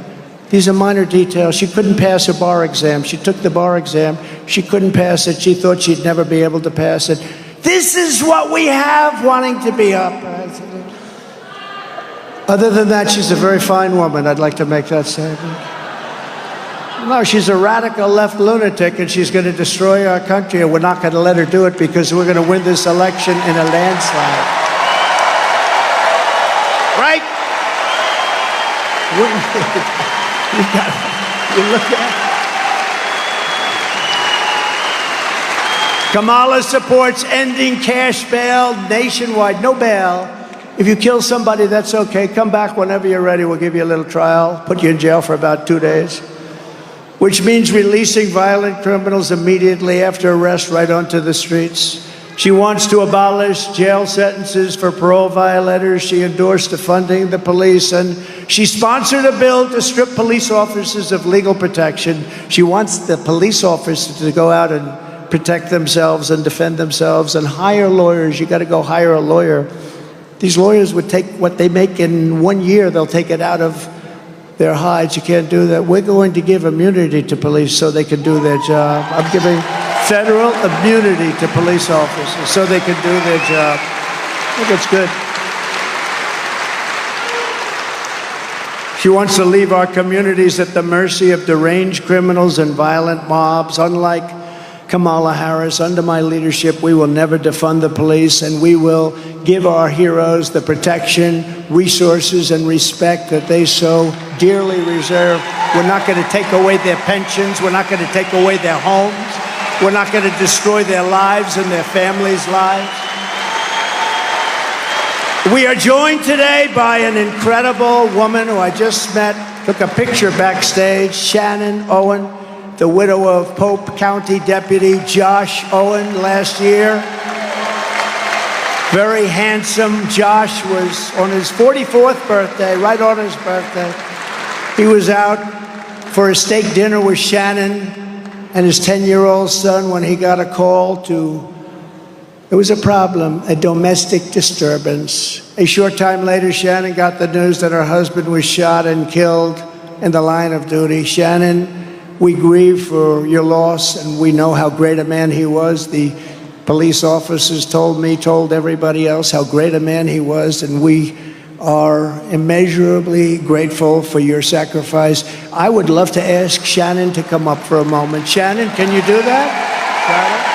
These are minor details. She couldn't pass a bar exam. She took the bar exam. She couldn't pass it. She thought she'd never be able to pass it. This is what we have wanting to be up. Other than that, she's a very fine woman. I'd like to make that statement. No, she's a radical left lunatic, and she's going to destroy our country, and we're not going to let her do it because we're going to win this election in a landslide. Right? You look at Kamala supports ending cash bail nationwide. No bail. If you kill somebody, that's okay. Come back whenever you're ready. We'll give you a little trial, put you in jail for about 2 days. Which means releasing violent criminals immediately after arrest right onto the streets. She wants to abolish jail sentences for parole violators. She endorsed defunding the police, and she sponsored a bill to strip police officers of legal protection. She wants the police officers to go out and protect themselves and defend themselves and hire lawyers. You got to go hire a lawyer. These lawyers would take what they make in 1 year, they'll take it out of their hides. You can't do that. We're going to give immunity to police so they can do their job. I'm giving federal immunity to police officers so they can do their job. I think it's good. She wants to leave our communities at the mercy of deranged criminals and violent mobs. Unlike Kamala Harris, under my leadership, we will never defund the police, and we will give our heroes the protection, resources, and respect that they so dearly deserve. We're not going to take away their pensions. We're not going to take away their homes. We're not going to destroy their lives and their families' lives. We are joined today by an incredible woman who I just met, took a picture backstage, Shannon Owen, the widow of Pope County Deputy Josh Owen last year. Very handsome. Josh was on his 44th birthday, right on his birthday. He was out for a steak dinner with Shannon and his 10-year-old son when he got a call there was a problem, a domestic disturbance. A short time later, Shannon got the news that her husband was shot and killed in the line of duty. Shannon, we grieve for your loss, and we know how great a man he was. The police officers told me, told everybody else how great a man he was, and we are immeasurably grateful for your sacrifice. I would love to ask Shannon to come up for a moment. Shannon, can you do that? Shannon?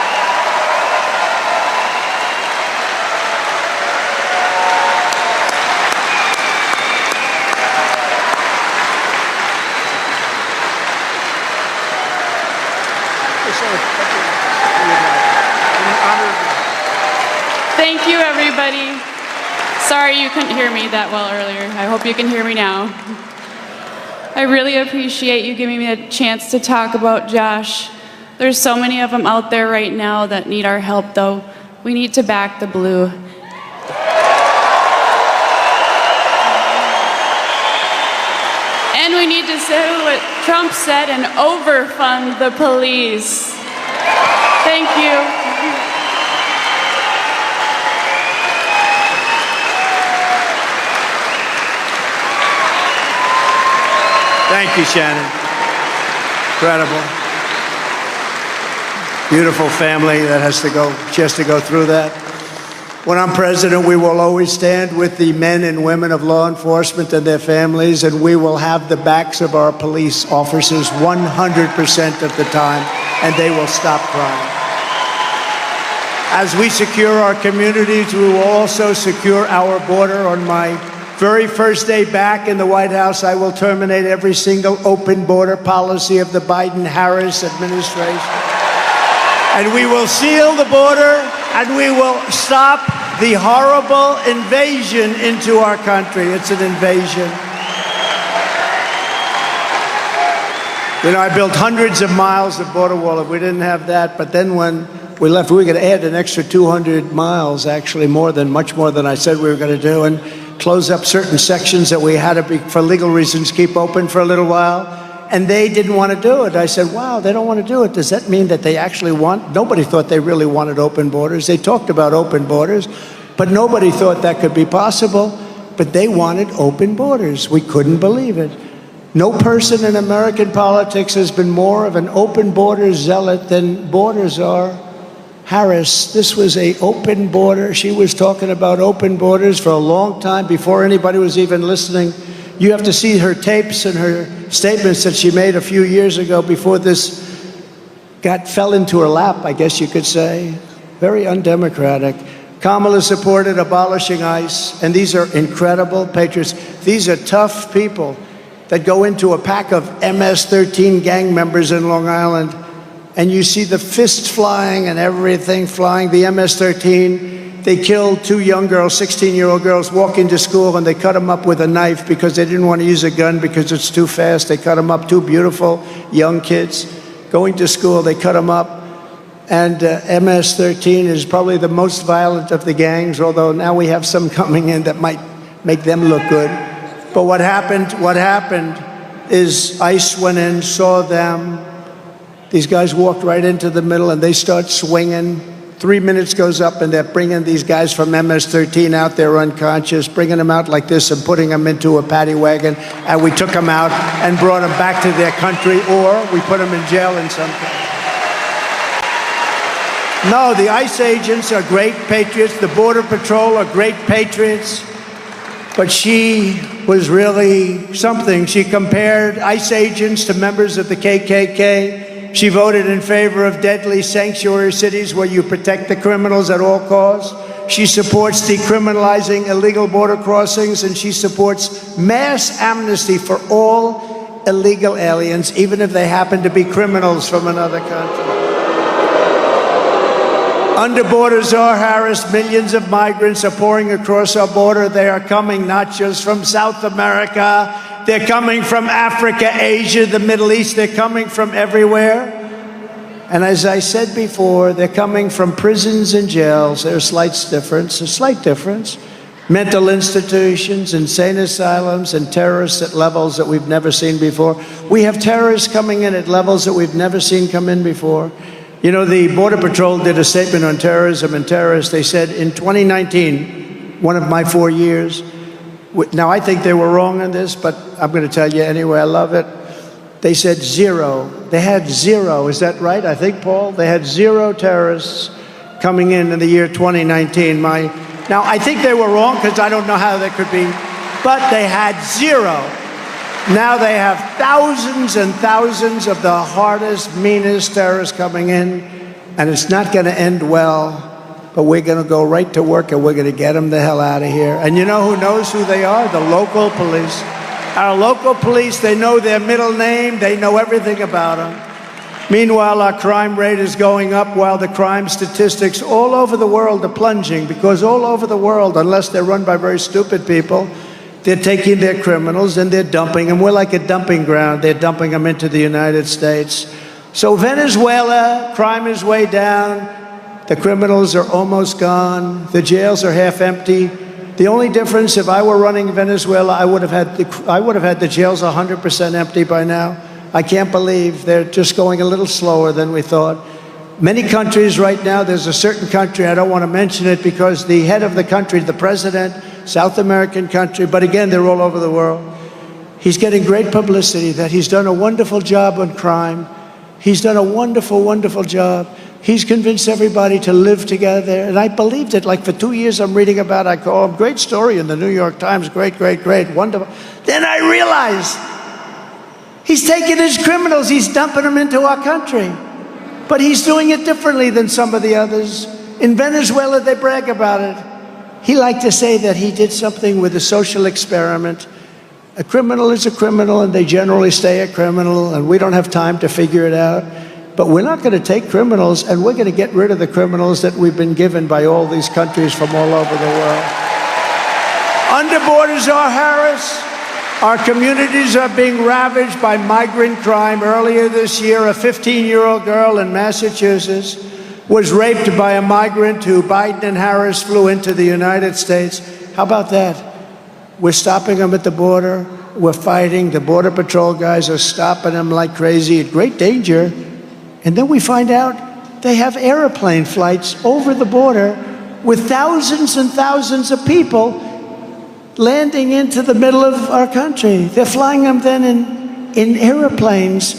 Thank you, everybody. Sorry you couldn't hear me that well earlier. I hope you can hear me now. I really appreciate you giving me a chance to talk about Josh. There's so many of them out there right now that need our help, though. We need to back the blue. And we need to say what Trump said and overfund the police. Thank you. Thank you, Shannon. Incredible. Beautiful family that has to go through that. When I'm president, we will always stand with the men and women of law enforcement and their families, and we will have the backs of our police officers 100% of the time, and they will stop crime. As we secure our communities, we will also secure our border. On my very first day back in the White House, I will terminate every single open border policy of the Biden-Harris administration. And we will seal the border, and we will stop the horrible invasion into our country. It's an invasion. You know, I built hundreds of miles of border wall. If we didn't have that, but then when we left, we were going to add an extra 200 miles, actually much more than I said we were going to do, and close up certain sections that we had to, for legal reasons, keep open for a little while. And they didn't want to do it. I said, wow, they don't want to do it. Does that mean that they actually want? Nobody thought they really wanted open borders. They talked about open borders, but nobody thought that could be possible. But they wanted open borders. We couldn't believe it. No person in American politics has been more of an open border zealot than borders are. Harris, this was an open border. She was talking about open borders for a long time before anybody was even listening. You have to see her tapes and her statements that she made a few years ago before this fell into her lap, I guess you could say. Very undemocratic. Kamala supported abolishing ICE, and these are incredible patriots. These are tough people that go into a pack of MS-13 gang members in Long Island, and you see the fists flying and everything flying. The MS-13, they killed two young girls, 16-year-old girls, walking to school, and they cut them up with a knife because they didn't want to use a gun because it's too fast. They cut them up, two beautiful young kids going to school. They cut them up. And MS-13 is probably the most violent of the gangs, although now we have some coming in that might make them look good. But what happened is ICE went in, saw them. These guys walked right into the middle, and they start swinging. 3 minutes goes up, and they're bringing these guys from MS-13 out there unconscious, bringing them out like this and putting them into a paddy wagon. And we took them out and brought them back to their country, or we put them in jail in some case. No, the ICE agents are great patriots. The Border Patrol are great patriots. But she was really something. She compared ICE agents to members of the KKK. She voted in favor of deadly sanctuary cities where you protect the criminals at all costs. She supports decriminalizing illegal border crossings, and she supports mass amnesty for all illegal aliens, even if they happen to be criminals from another country. Under border czar Harris, millions of migrants are pouring across our border. They are coming not just from South America, they're coming from Africa, Asia, the Middle East. They're coming from everywhere. And as I said before, they're coming from prisons and jails. There's a slight difference. Mental institutions, insane asylums, and terrorists at levels that we've never seen before. We have terrorists coming in at levels that we've never seen come in before. You know, the Border Patrol did a statement on terrorism and terrorists. They said in 2019, one of my 4 years, now I think they were wrong on this, but I'm going to tell you anyway, I love it. They said zero. They had zero. Is that right? I think, Paul? They had zero terrorists coming in the year 2019. Now, I think they were wrong because I don't know how they could be, but they had zero. Now they have thousands and thousands of the hardest, meanest terrorists coming in, and it's not going to end well, but we're going to go right to work and we're going to get them the hell out of here. And you know who knows who they are? The local police. Our local police, they know their middle name, they know everything about them. Meanwhile, our crime rate is going up while the crime statistics all over the world are plunging, because all over the world, unless they're run by very stupid people, they're taking their criminals and they're dumping them. We're like a dumping ground. They're dumping them into the United States. So Venezuela, crime is way down. The criminals are almost gone. The jails are half empty. The only difference, if I were running Venezuela, I would have had the jails 100% empty by now. I can't believe they're just going a little slower than we thought. Many countries right now, there's a certain country, I don't want to mention it because the head of the country, the president, South American country, but again, they're all over the world. He's getting great publicity that he's done a wonderful job on crime. He's done a wonderful, wonderful job. He's convinced everybody to live together, and I believed it. Like for 2 years, I'm reading about it. I call him, great story in the New York Times, great, great, great, wonderful. Then I realized he's taking his criminals, he's dumping them into our country. But he's doing it differently than some of the others. In Venezuela, they brag about it. He liked to say that he did something with a social experiment. A criminal is a criminal, and they generally stay a criminal, and we don't have time to figure it out. But we're not going to take criminals, and we're going to get rid of the criminals that we've been given by all these countries from all over the world. Under borders are Harris. Our communities are being ravaged by migrant crime. Earlier this year, a 15-year-old girl in Massachusetts was raped by a migrant who Biden and Harris flew into the United States. How about that? We're stopping them at the border. We're fighting. The Border Patrol guys are stopping them like crazy at great danger. And then we find out they have airplane flights over the border with thousands and thousands of people landing into the middle of our country. They're flying them then in airplanes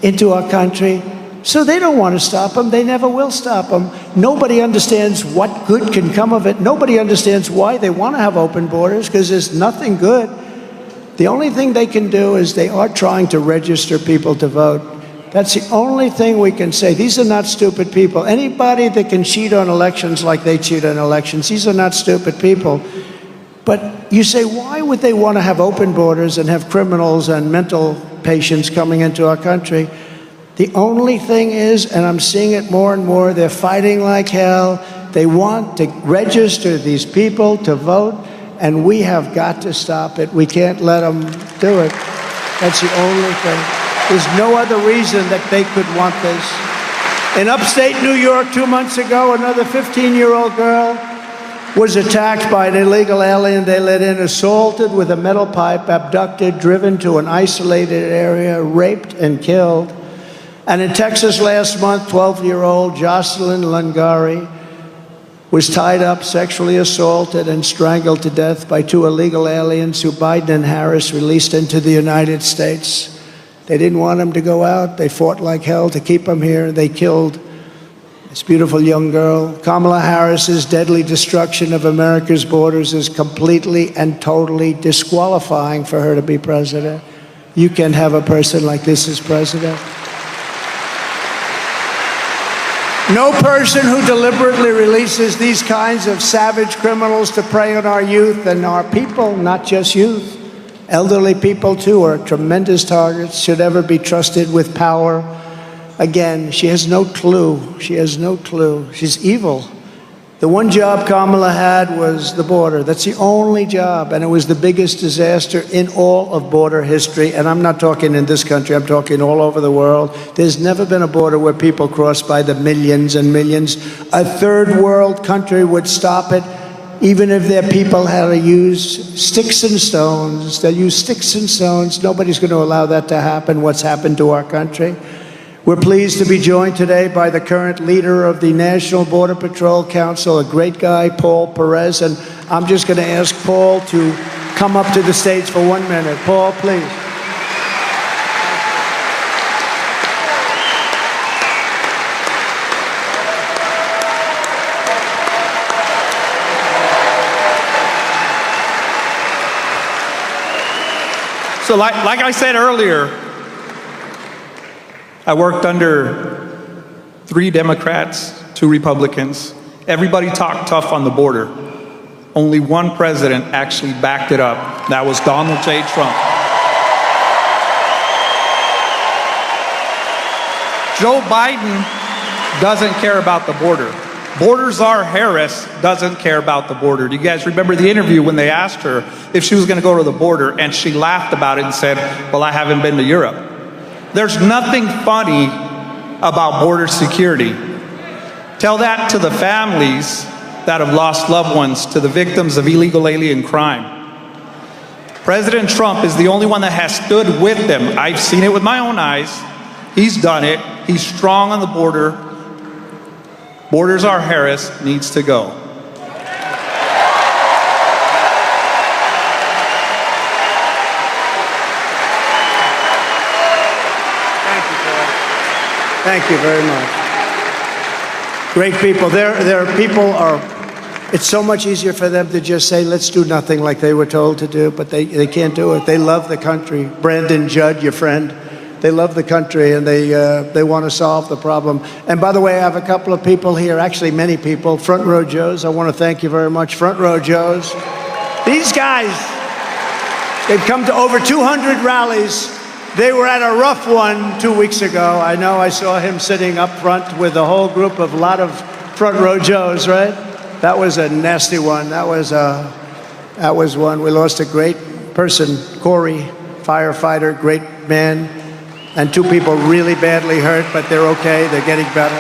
into our country. So they don't want to stop them. They never will stop them. Nobody understands what good can come of it. Nobody understands why they want to have open borders, because there's nothing good. The only thing they can do is they are trying to register people to vote. That's the only thing we can say. These are not stupid people. Anybody that can cheat on elections like they cheat on elections, these are not stupid people. But you say, why would they want to have open borders and have criminals and mental patients coming into our country? The only thing is, and I'm seeing it more and more, they're fighting like hell. They want to register these people to vote, and we have got to stop it. We can't let them do it. That's the only thing. There's no other reason that they could want this. In upstate New York 2 months ago, another 15-year-old girl was attacked by an illegal alien they let in, assaulted with a metal pipe, abducted, driven to an isolated area, raped and killed. And in Texas last month, 12-year-old Jocelyn Lungari was tied up, sexually assaulted, and strangled to death by 2 illegal aliens who Biden and Harris released into the United States. They didn't want him to go out. They fought like hell to keep him here. They killed this beautiful young girl. Kamala Harris's deadly destruction of America's borders is completely and totally disqualifying for her to be president. You can have a person like this as president. No person who deliberately releases these kinds of savage criminals to prey on our youth and our people, not just youth, elderly people too, are tremendous targets, should ever be trusted with power. Again, she has no clue. She has no clue. She's evil. The one job Kamala had was the border. That's the only job, and it was the biggest disaster in all of border history. And I'm not talking in this country, I'm talking all over the world. There's never been a border where people cross by the millions and millions. A third world country would stop it, even if their people had to use sticks and stones. They'll use sticks and stones. Nobody's going to allow that to happen, what's happened to our country. We're pleased to be joined today by the current leader of the National Border Patrol Council, a great guy, Paul Perez. And I'm just going to ask Paul to come up to the stage for 1 minute. Paul, please. So like I said earlier, I worked under 3 Democrats, 2 Republicans. Everybody talked tough on the border. Only one president actually backed it up. That was Donald J. Trump. Joe Biden doesn't care about the border. Borders Czar Harris doesn't care about the border. Do you guys remember the interview when they asked her if she was going to go to the border, and she laughed about it and said, well, I haven't been to Europe. There's nothing funny about border security. Tell that to the families that have lost loved ones, to the victims of illegal alien crime. President Trump is the only one that has stood with them. I've seen it with my own eyes. He's done it. He's strong on the border. Borders Czar Harris needs to go. Thank you very much. Great people. There are people it's so much easier for them to just say, let's do nothing like they were told to do, but they can't do it. They love the country. Brandon Judd, your friend, they love the country, and they want to solve the problem. And by the way, I have a couple of people here, actually many people, Front Row Joes. I want to thank you very much, Front Row Joes. These guys, they've come to over 200 rallies. They were at a rough one 2 weeks ago. I know, I saw him sitting up front with a whole group of a lot of Front Row Joes, right? That was a nasty one. That was one. We lost a great person, Corey, firefighter, great man, and 2 people really badly hurt, but they're okay. They're getting better.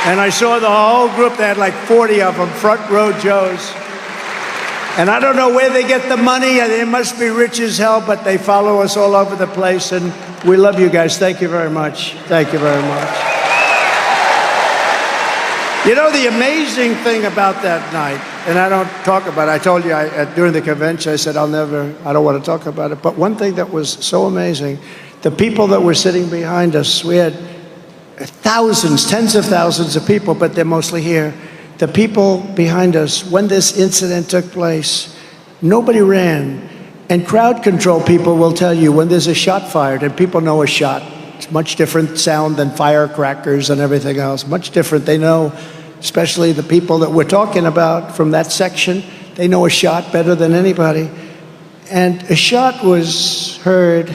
And I saw the whole group. They had like 40 of them, Front Row Joes. And I don't know where they get the money. They must be rich as hell, but they follow us all over the place. And we love you guys. Thank you very much. Thank you very much. You know, the amazing thing about that night, and I don't talk about it. I told you during the convention, I said, I don't want to talk about it. But one thing that was so amazing, the people that were sitting behind us, we had thousands, tens of thousands of people, but they're mostly here. The people behind us, when this incident took place, nobody ran. And crowd control people will tell you when there's a shot fired, and people know a shot. It's much different sound than firecrackers and everything else. Much different. They know, especially the people that we're talking about from that section, they know a shot better than anybody. And a shot was heard,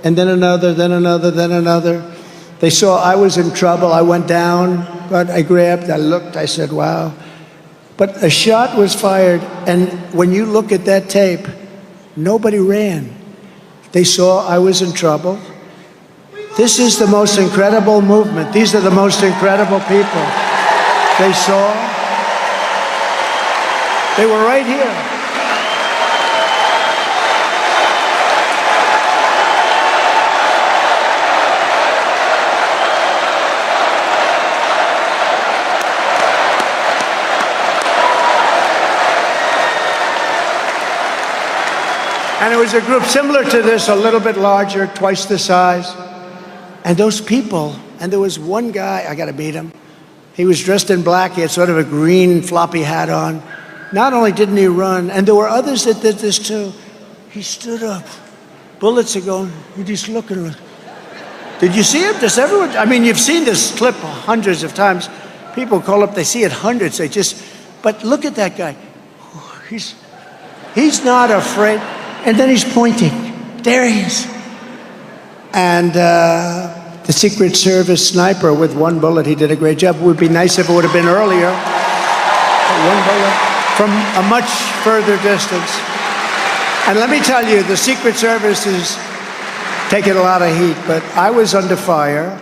and then another, then another, then another. They saw I was in trouble. I went down, but I grabbed, I looked, I said, wow. But a shot was fired, and when you look at that tape, nobody ran. They saw I was in trouble. This is the most incredible movement. These are the most incredible people. They saw. They were right here. And it was a group similar to this, a little bit larger, twice the size. And those people, and there was one guy, I got to meet him, He was dressed in black. He had sort of a green floppy hat on. Not only didn't he run, and there were others that did this too, he stood up. Bullets are going, you just look at him. Did you see him? Does everyone, I mean, you've seen this clip hundreds of times. People call up, they see it hundreds, but look at that guy. He's not afraid. And then he's pointing. There he is. And the Secret Service sniper with one bullet, he did a great job. It would be nice if it would have been earlier. One bullet from a much further distance. And let me tell you, the Secret Service is taking a lot of heat, but I was under fire,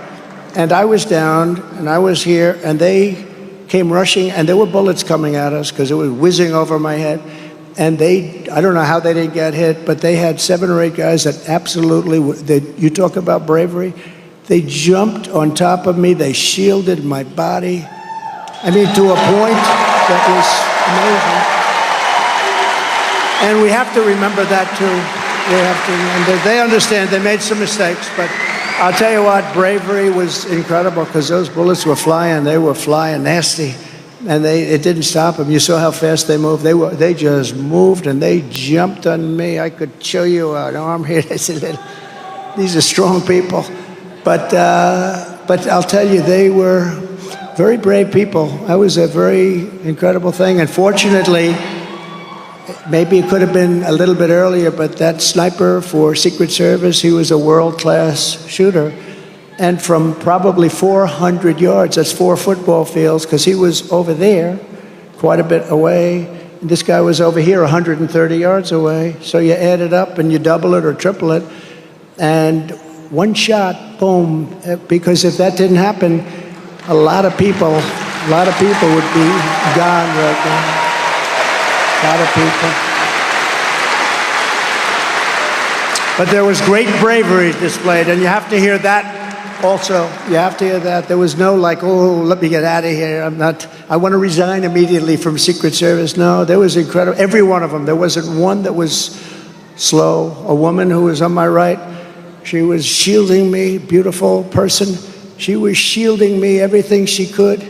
and I was down, and I was here, and they came rushing, and there were bullets coming at us because it was whizzing over my head. And I don't know how they didn't get hit, but they had 7 or 8 guys that absolutely, you talk about bravery, they jumped on top of me, they shielded my body. I mean, to a point that was amazing. And we have to remember that too. We have to remember, they understand, they made some mistakes, but I'll tell you what, bravery was incredible because those bullets were flying, they were flying nasty. And it didn't stop them. You saw how fast they moved. They just moved and they jumped on me. I could show you an arm here. I said, these are strong people. But I'll tell you, they were very brave people. That was a very incredible thing. And fortunately, maybe it could have been a little bit earlier, but that sniper for Secret Service, he was a world-class shooter. And from probably 400 yards, that's 4 football fields, because he was over there, quite a bit away. And this guy was over here, 130 yards away. So you add it up and you double it or triple it. And one shot, boom. Because if that didn't happen, a lot of people would be gone right now. A lot of people. But there was great bravery displayed, and you have to hear that. Also, you have to hear that. There was no like, oh, let me get out of here. I want to resign immediately from Secret Service. No, there was incredible. Every one of them. There wasn't one that was slow. A woman who was on my right, she was shielding me, beautiful person. She was shielding me everything she could.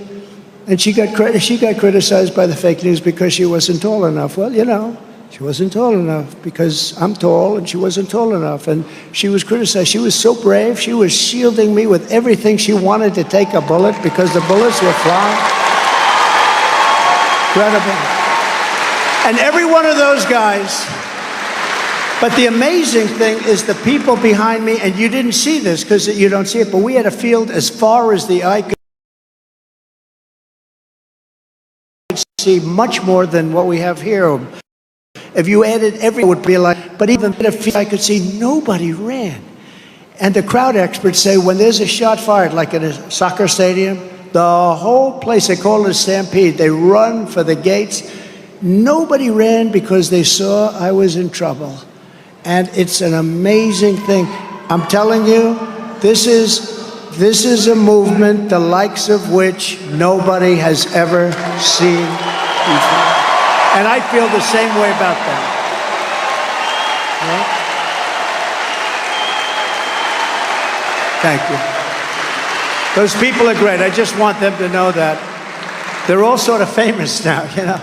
And she got criticized by the fake news because she wasn't tall enough. Well, you know, she wasn't tall enough because I'm tall and she wasn't tall enough. And she was criticized. She was so brave. She was shielding me with everything. She wanted to take a bullet because the bullets were flying. Incredible. And every one of those guys. But the amazing thing is the people behind me, and you didn't see this because you don't see it, but we had a field as far as the eye could see, much more than what we have here. If you added everyone would be like, but even if I could see, nobody ran. And the crowd experts say when there's a shot fired, like in a soccer stadium, the whole place, they call it a stampede. They run for the gates. Nobody ran because they saw I was in trouble. And it's an amazing thing. I'm telling you, this is a movement the likes of which nobody has ever seen before. And I feel the same way about that. Yeah? Thank you. Those people are great. I just want them to know that. They're all sort of famous now, you know.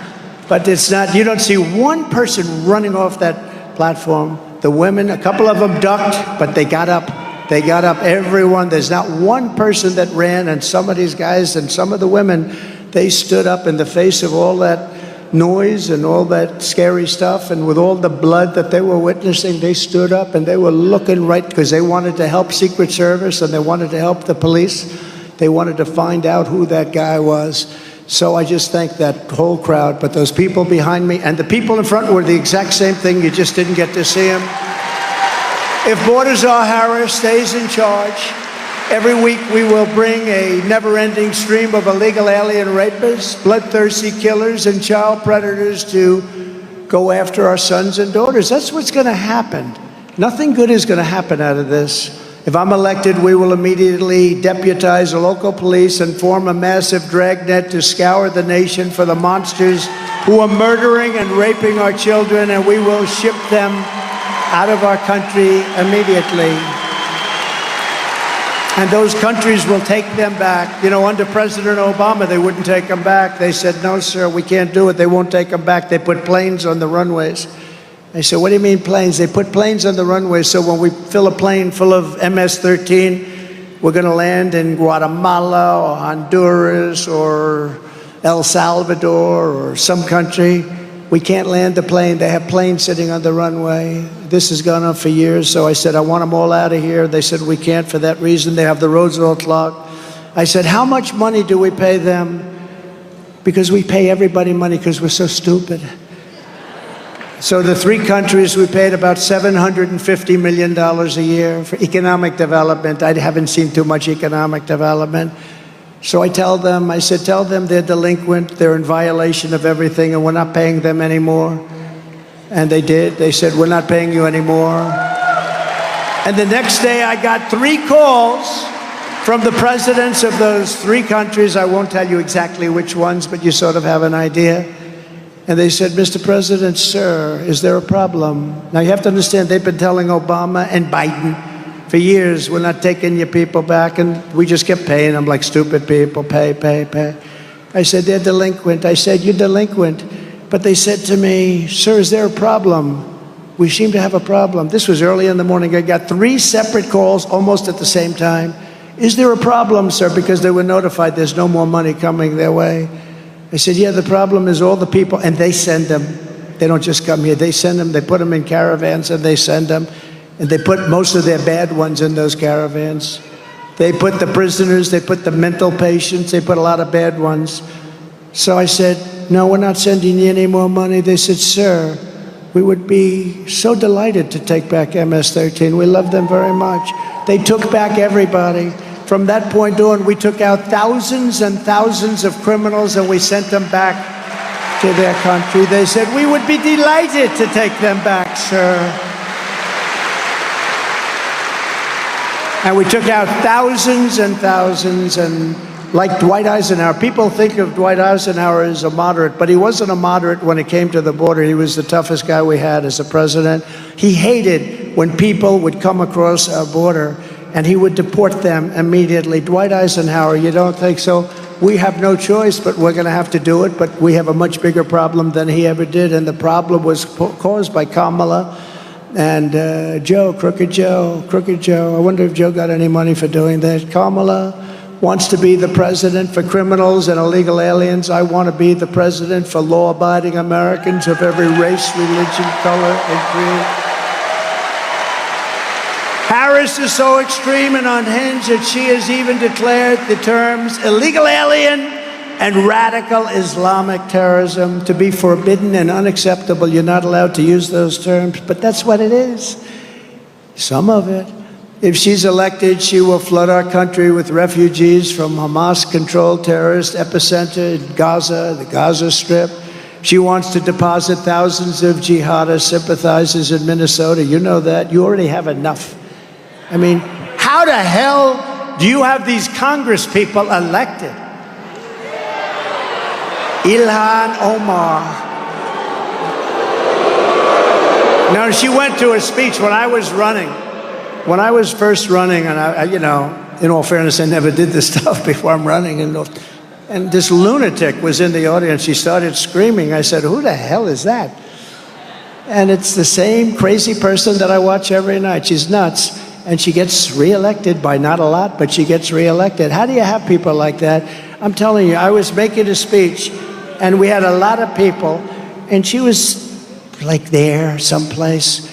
But it's not, you don't see one person running off that platform. The women, a couple of them ducked, but they got up. They got up, everyone. There's not one person that ran, and some of these guys and some of the women, they stood up in the face of all that noise and all that scary stuff, and with all the blood that they were witnessing, they stood up and they were looking right, because they wanted to help Secret Service and they wanted to help the police. They wanted to find out who that guy was. So I just thank that whole crowd. But those people behind me and the people in front were the exact same thing. You just didn't get to see them. If Baltazar Harris stays in charge, every week we will bring a never-ending stream of illegal alien rapists, bloodthirsty killers, and child predators to go after our sons and daughters. That's what's going to happen. Nothing good is going to happen out of this. If I'm elected, we will immediately deputize the local police and form a massive dragnet to scour the nation for the monsters who are murdering and raping our children, and we will ship them out of our country immediately. And those countries will take them back. You know, under President Obama, they wouldn't take them back. They said, no, sir, we can't do it. They won't take them back. They put planes on the runways. I said, what do you mean planes? They put planes on the runways, so when we fill a plane full of MS-13, we're going to land in Guatemala or Honduras or El Salvador or some country. We can't land the plane. They have planes sitting on the runway. This has gone on for years, so I said, I want them all out of here. They said, we can't for that reason. They have the roads all clogged. I said, how much money do we pay them? Because we pay everybody money because we're so stupid. So the three countries, we paid about $750 million a year for economic development. I haven't seen too much economic development. So I tell them, I said, tell them they're delinquent, they're in violation of everything, and we're not paying them anymore. And they did. They said, we're not paying you anymore. And the next day, I got 3 calls from the presidents of those 3 countries. I won't tell you exactly which ones, but you sort of have an idea. And they said, Mr. President, sir, is there a problem? Now, you have to understand, they've been telling Obama and Biden for years, we're not taking your people back, and we just kept paying them like stupid people, pay, pay, pay. I said, they're delinquent. I said, you're delinquent. But they said to me, sir, is there a problem? We seem to have a problem. This was early in the morning. I got 3 separate calls almost at the same time. Is there a problem, sir? Because they were notified there's no more money coming their way. I said, yeah, the problem is all the people, and they send them. They don't just come here. They send them. They put them in caravans, and they send them. And they put most of their bad ones in those caravans. They put the prisoners, they put the mental patients, they put a lot of bad ones. So I said, no, we're not sending you any more money. They said, sir, we would be so delighted to take back MS-13. We love them very much. They took back everybody. From that point on, we took out thousands and thousands of criminals and we sent them back to their country. They said, we would be delighted to take them back, sir. And we took out thousands and thousands, and like Dwight Eisenhower, people think of Dwight Eisenhower as a moderate, but he wasn't a moderate when it came to the border. He was the toughest guy we had as a president. He hated when people would come across our border, and he would deport them immediately. Dwight Eisenhower, you don't think so? We have no choice, but we're going to have to do it, but we have a much bigger problem than he ever did, and the problem was caused by Kamala and Joe, Crooked Joe. I wonder if Joe got any money for doing that. Kamala wants to be the president for criminals and illegal aliens. I want to be the president for law-abiding Americans of every race, religion, color, and creed. Harris is so extreme and unhinged that she has even declared the terms illegal alien and radical Islamic terrorism to be forbidden and unacceptable. You're not allowed to use those terms, but that's what it is. Some of it. If she's elected, she will flood our country with refugees from Hamas-controlled terrorist epicenter in Gaza, the Gaza Strip. She wants to deposit thousands of jihadist sympathizers in Minnesota. You know that. You already have enough. I mean, how the hell do you have these Congress people elected? Ilhan Omar. Now, she went to a speech when I was running. When I was first running, and I you know, in all fairness, I never did this stuff before I'm running. And this lunatic was in the audience. She started screaming. I said, who the hell is that? And it's the same crazy person that I watch every night. She's nuts. And she gets reelected by not a lot, but she gets reelected. How do you have people like that? I'm telling you, I was making a speech, and we had a lot of people, and she was like there someplace,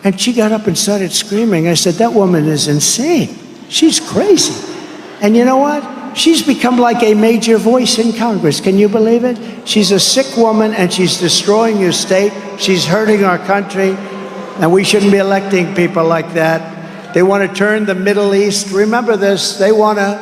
and she got up and started screaming. I said, that woman is insane. She's crazy. And you know what? She's become like a major voice in Congress. Can you believe it? She's a sick woman, and she's destroying your state. She's hurting our country, and we shouldn't be electing people like that. They want to turn the Middle East. Remember this. They want to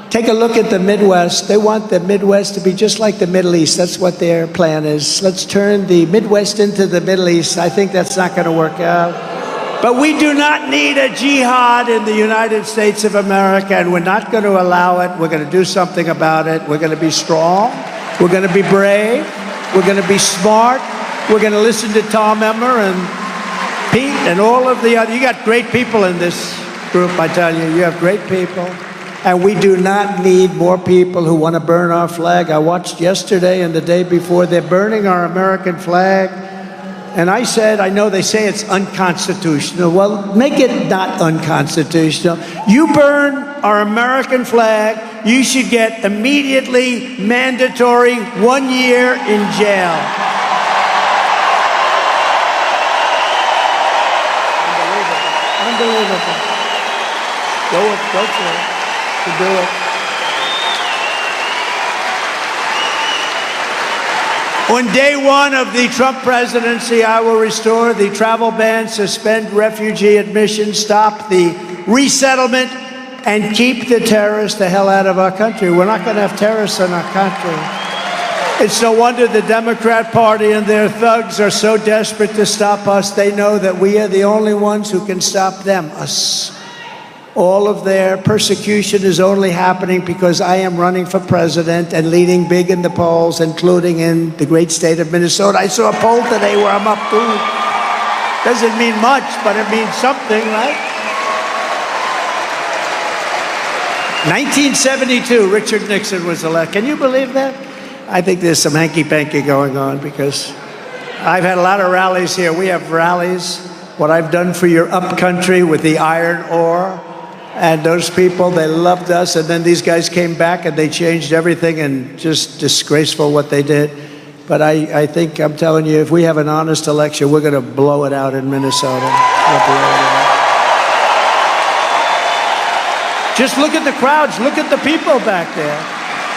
take a look at the Midwest. They want the Midwest to be just like the Middle East. That's what their plan is. Let's turn the Midwest into the Middle East. I think that's not going to work out. But we do not need a jihad in the United States of America, and we're not going to allow it. We're going to do something about it. We're going to be strong. We're going to be brave. We're going to be smart. We're going to listen to Tom Emmer and Pete and all of the other. You got great people in this group, I tell you, you have great people. And we do not need more people who want to burn our flag. I watched yesterday and the day before, they're burning our American flag. And I said, I know they say it's unconstitutional. Well, make it not unconstitutional. You burn our American flag, you should get immediately mandatory 1 year in jail. Unbelievable. Go for it. To do it. On day one of the Trump presidency, I will restore the travel ban, suspend refugee admission, stop the resettlement, and keep the terrorists the hell out of our country. We're not going to have terrorists in our country. It's no wonder the Democrat Party and their thugs are so desperate to stop us. They know that we are the only ones who can stop them, us. All of their persecution is only happening because I am running for president and leading big in the polls, including in the great state of Minnesota. I saw a poll today where I'm up 2. Doesn't mean much, but it means something, right? 1972, Richard Nixon was elected. Can you believe that? I think there's some hanky-panky going on because I've had a lot of rallies here. We have rallies, what I've done for your upcountry with the iron ore. And those people, they loved us, and then these guys came back and they changed everything, and just disgraceful what they did. But I think, I'm telling you, if we have an honest election, we're going to blow it out in Minnesota. We'll blow it out. Just look at the crowds, look at the people back there.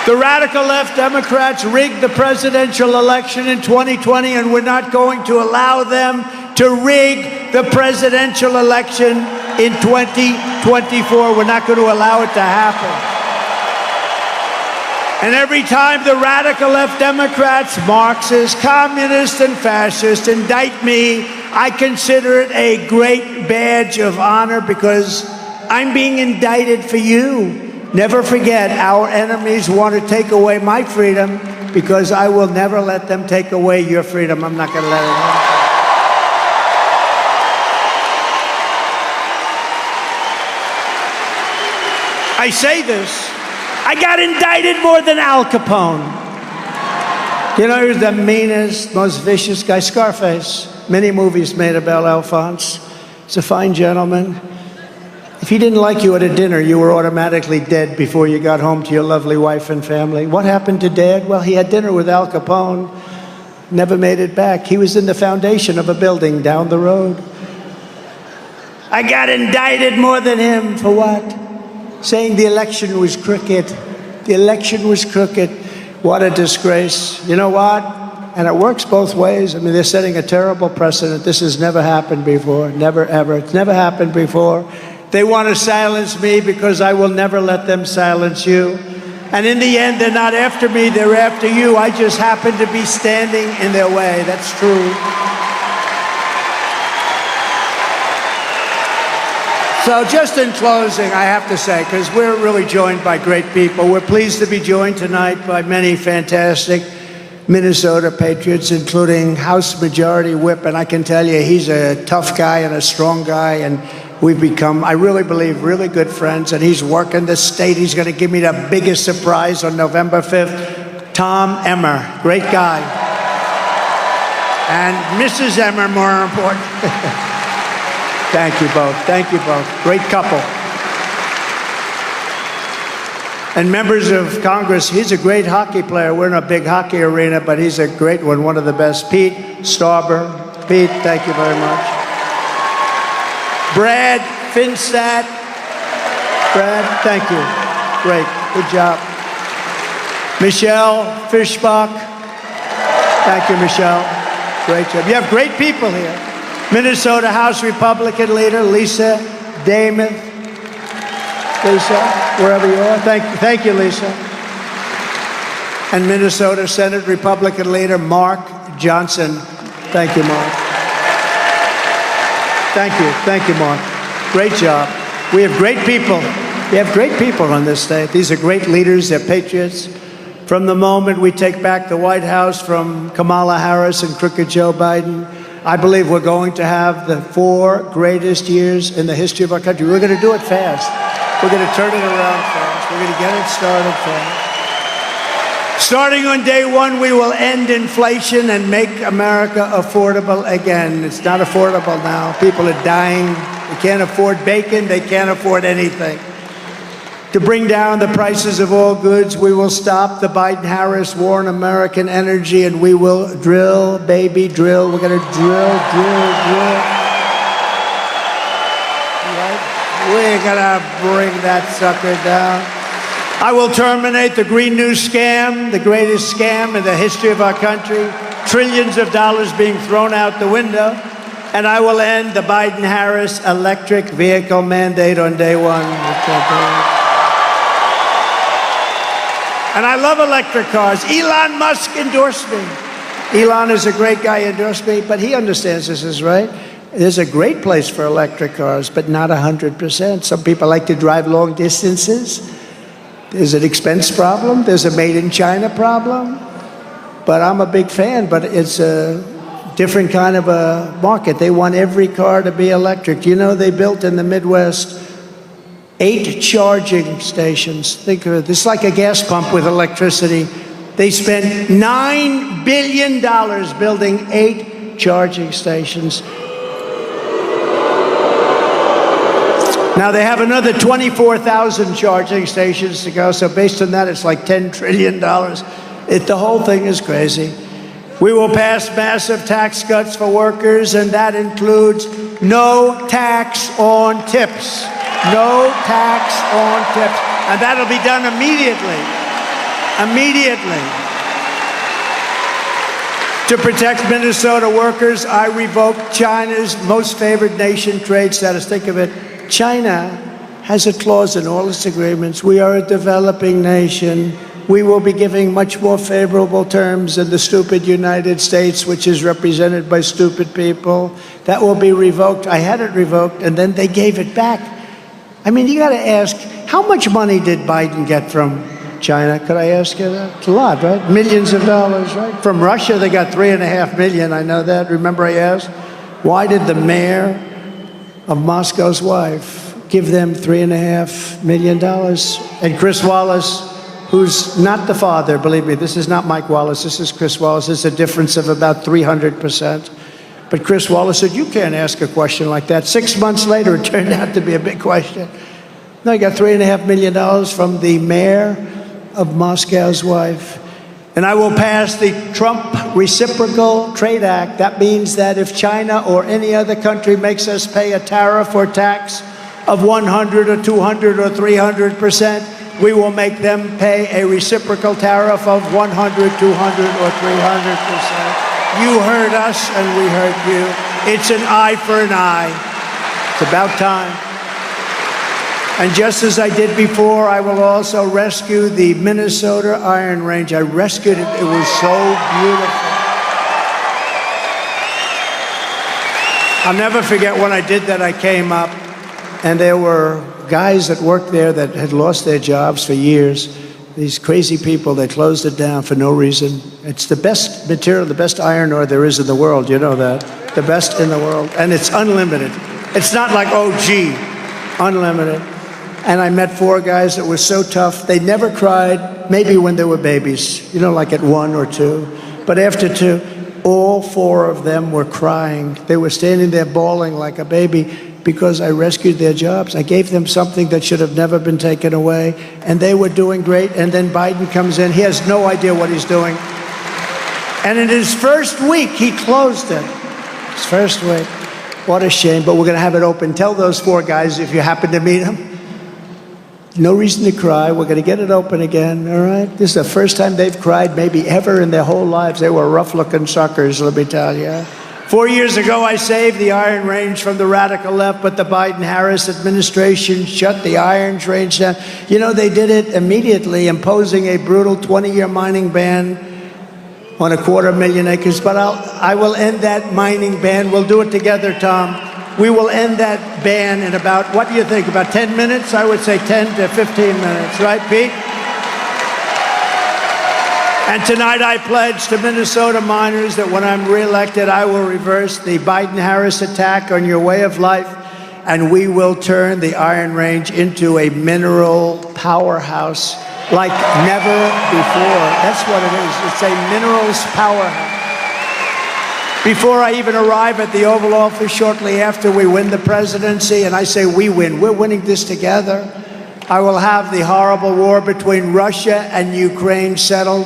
The radical left Democrats rigged the presidential election in 2020, and we're not going to allow them to rig the presidential election in 2024. We're not going to allow it to happen. And every time the radical left Democrats, Marxists, communists, and fascists indict me, I consider it a great badge of honor because I'm being indicted for you. Never forget, our enemies want to take away my freedom because I will never let them take away your freedom. I'm not going to let it happen. I say this, I got indicted more than Al Capone. You know, he was the meanest, most vicious guy. Scarface. Many movies made about Alphonse. He's a fine gentleman. If he didn't like you at a dinner, you were automatically dead before you got home to your lovely wife and family. What happened to Dad? Well, he had dinner with Al Capone. Never made it back. He was in the foundation of a building down the road. I got indicted more than him for what? Saying the election was crooked. The election was crooked. What a disgrace. You know what? And it works both ways. I mean, they're setting a terrible precedent. This has never happened before. Never, ever. It's never happened before. They want to silence me because I will never let them silence you. And in the end, they're not after me, they're after you. I just happen to be standing in their way. That's true. So just in closing, I have to say, because we're really joined by great people, we're pleased to be joined tonight by many fantastic Minnesota patriots, including House Majority Whip, and I can tell you he's a tough guy and a strong guy, and we've become, I really believe, really good friends, and he's working the state. He's going to give me the biggest surprise on November 5th. Tom Emmer, great guy. And Mrs. Emmer, more important. Thank you both. Thank you both. Great couple. And members of Congress, he's a great hockey player. We're in a big hockey arena, but he's a great one, one of the best. Pete Stauber. Pete, thank you very much. Brad Finstat. Brad, thank you. Great. Good job. Michelle Fishbach. Thank you, Michelle. Great job. You have great people here. Minnesota House Republican leader Lisa Damon. Lisa, wherever you are. Thank you, Lisa. And Minnesota Senate Republican leader Mark Johnson. Thank you, Mark. Thank you, Mark. Great job. We have great people. We have great people on this state. These are great leaders. They're patriots. From the moment we take back the White House from Kamala Harris and crooked Joe Biden, I believe we're going to have the 4 greatest years in the history of our country. We're going to do it fast. We're going to turn it around fast. We're going to get it started fast. Starting on day 1, we will end inflation and make America affordable again. It's not affordable now. People are dying. They can't afford bacon. They can't afford anything. To bring down the prices of all goods, we will stop the Biden-Harris war on American energy, and we will drill, baby, drill. We're going to drill. Right? We're going to bring that sucker down. I will terminate the Green New Scam, the greatest scam in the history of our country. Trillions of dollars being thrown out the window. And I will end the Biden-Harris electric vehicle mandate on day 1. And I love electric cars. Elon Musk endorsed me. Elon is a great guy, endorsed me, but he understands this is right. There's a great place for electric cars, but not 100%. Some people like to drive long distances. There's an expense problem. There's a made in China problem. But I'm a big fan, but it's a different kind of a market. They want every car to be electric. You know, they built in the Midwest 8 charging stations. Think of it. This is like a gas pump with electricity. They spent $9 billion building 8 charging stations. Now they have another 24,000 charging stations to go. So based on that, it's like $10 trillion. The whole thing is crazy. We will pass massive tax cuts for workers, and that includes no tax on tips. No tax on tips. And that'll be done immediately. Immediately. To protect Minnesota workers, I revoked China's most favored nation trade status. Think of it. China has a clause in all its agreements. We are a developing nation. We will be giving much more favorable terms than the stupid United States, which is represented by stupid people. That will be revoked. I had it revoked, and then they gave it back. I mean, you got to ask, how much money did Biden get from China? Could I ask you that? It's a lot, right? Millions of dollars, right? From Russia, they got $3.5 million. I know that. Remember I asked? Why did the mayor of Moscow's wife give them $3.5 million? And Chris Wallace, who's not the father, believe me, this is not Mike Wallace, this is Chris Wallace. There's a difference of about 300%. But Chris Wallace said, you can't ask a question like that. 6 months later, it turned out to be a big question. No, he got $3.5 million from the mayor of Moscow's wife. And I will pass the Trump Reciprocal Trade Act. That means that if China or any other country makes us pay a tariff or tax of 100 or 200 or 300%, we will make them pay a reciprocal tariff of 100, 200, or 300%. You heard us and we heard you. It's an eye for an eye. It's about time. And just as I did before, I will also rescue the Minnesota Iron Range. I rescued it. It was so beautiful. I'll never forget when I did that. I came up, and there were guys that worked there that had lost their jobs for years. These crazy people, they closed it down for no reason. It's the best material, the best iron ore there is in the world. You know that. The best in the world. And it's unlimited. It's not like, oh, gee, unlimited. And I met 4 guys that were so tough. They never cried, maybe when they were babies, you know, like at 1 or 2. But after 2, all 4 of them were crying. They were standing there bawling like a baby because I rescued their jobs. I gave them something that should have never been taken away. And they were doing great. And then Biden comes in. He has no idea what he's doing. And in his first week, he closed it. His first week. What a shame. But we're going to have it open. Tell those 4 guys, if you happen to meet them, no reason to cry. We're going to get it open again, all right? This is the first time they've cried maybe ever in their whole lives. They were rough-looking suckers, let me tell you. 4 years ago, I saved the Iron Range from the radical left, but the Biden-Harris administration shut the Iron Range down. You know, they did it immediately, imposing a brutal 20-year mining ban on 250,000 acres. But I will end that mining ban. We'll do it together, Tom. We will end that ban in about, what do you think, about 10 minutes? I would say 10 to 15 minutes, right, Pete? And tonight I pledge to Minnesota miners that when I'm reelected, I will reverse the Biden-Harris attack on your way of life, and we will turn the Iron Range into a mineral powerhouse like never before. That's what it is. It's a minerals powerhouse. Before I even arrive at the Oval Office shortly after we win the presidency, and I say we win, we're winning this together, I will have the horrible war between Russia and Ukraine settled,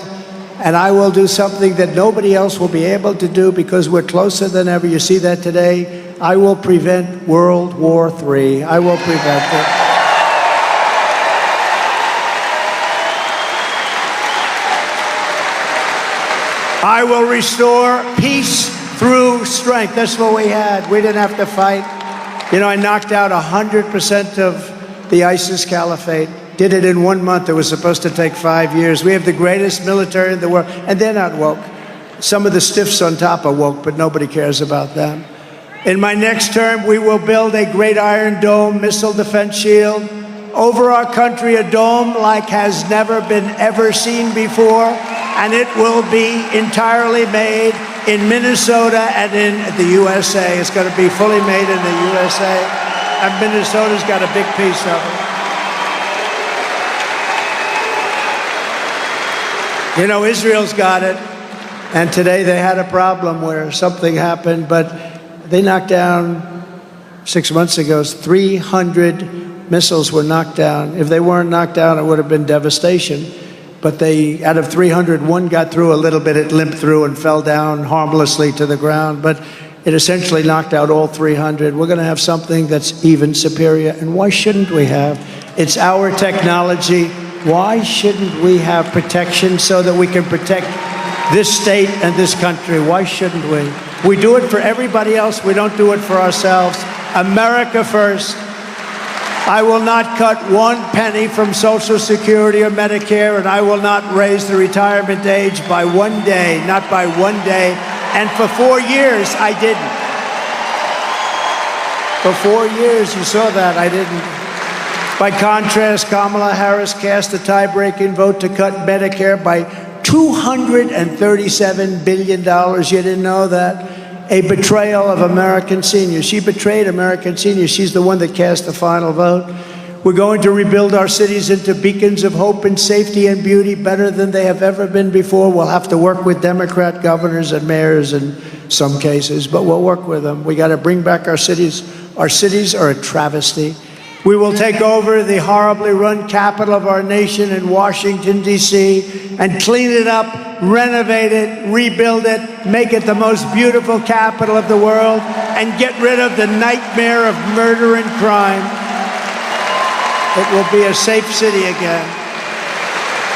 and I will do something that nobody else will be able to do because we're closer than ever. You see that today? I will prevent World War III. I will prevent it. I will restore peace through strength. That's what we had. We didn't have to fight. You know, I knocked out 100% of the ISIS caliphate. Did it in 1 month. It was supposed to take 5 years. We have the greatest military in the world, and they're not woke. Some of the stiffs on top are woke, but nobody cares about them. In my next term, we will build a great Iron Dome missile defense shield over our country, a dome like has never been ever seen before, and it will be entirely made in Minnesota and in the USA. It's going to be fully made in the USA, and Minnesota's got a big piece of it. You know, Israel's got it, and today they had a problem where something happened, but they knocked down, 6 months ago, 300 missiles were knocked down. If they weren't knocked down, it would have been devastation. But they, out of 300, one got through a little bit, it limped through and fell down harmlessly to the ground. But it essentially knocked out all 300. We're going to have something that's even superior. And why shouldn't we have? It's our technology. Why shouldn't we have protection so that we can protect this state and this country? Why shouldn't we? We do it for everybody else. We don't do it for ourselves. America first. I will not cut 1 penny from Social Security or Medicare, and I will not raise the retirement age by 1 day, not by 1 day. And for 4 years, I didn't. For 4 years, you saw that, I didn't. By contrast, Kamala Harris cast a tie-breaking vote to cut Medicare by $237 billion. You didn't know that? A betrayal of American seniors. She betrayed American seniors. She's the one that cast the final vote. We're going to rebuild our cities into beacons of hope and safety and beauty better than they have ever been before. We'll have to work with Democrat governors and mayors in some cases, but we'll work with them. We got to bring back our cities. Our cities are a travesty. We will take over the horribly run capital of our nation in Washington, D.C., and clean it up, renovate it, rebuild it, make it the most beautiful capital of the world, and get rid of the nightmare of murder and crime. It will be a safe city again.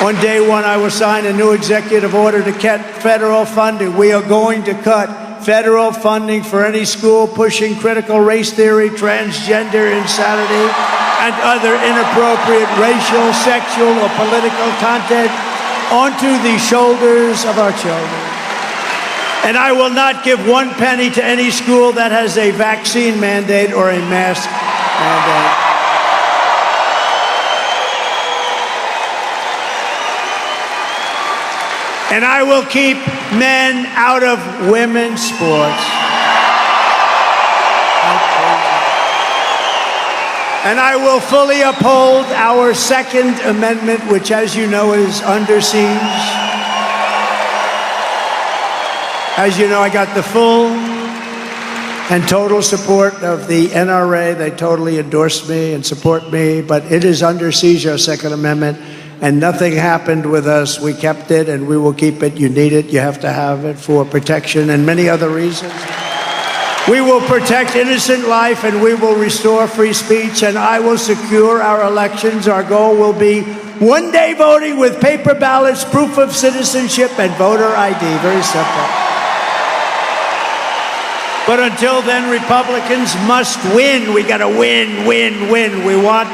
On day one, I will sign a new executive order to cut federal funding. We are going to cut federal funding for any school pushing critical race theory, transgender insanity, and other inappropriate racial, sexual, or political content onto the shoulders of our children. And I will not give 1 penny to any school that has a vaccine mandate or a mask mandate. And I will keep men out of women's sports. And I will fully uphold our Second Amendment, which, as you know, is under siege. As you know, I got the full and total support of the NRA. They totally endorse me and support me, but it is under siege, our Second Amendment. And nothing happened with us. We kept it, and we will keep it. You need it. You have to have it for protection and many other reasons. We will protect innocent life, and we will restore free speech, and I will secure our elections. Our goal will be 1 day voting with paper ballots, proof of citizenship, and voter ID. Very simple. But until then, Republicans must win. We got to win, win, win. We want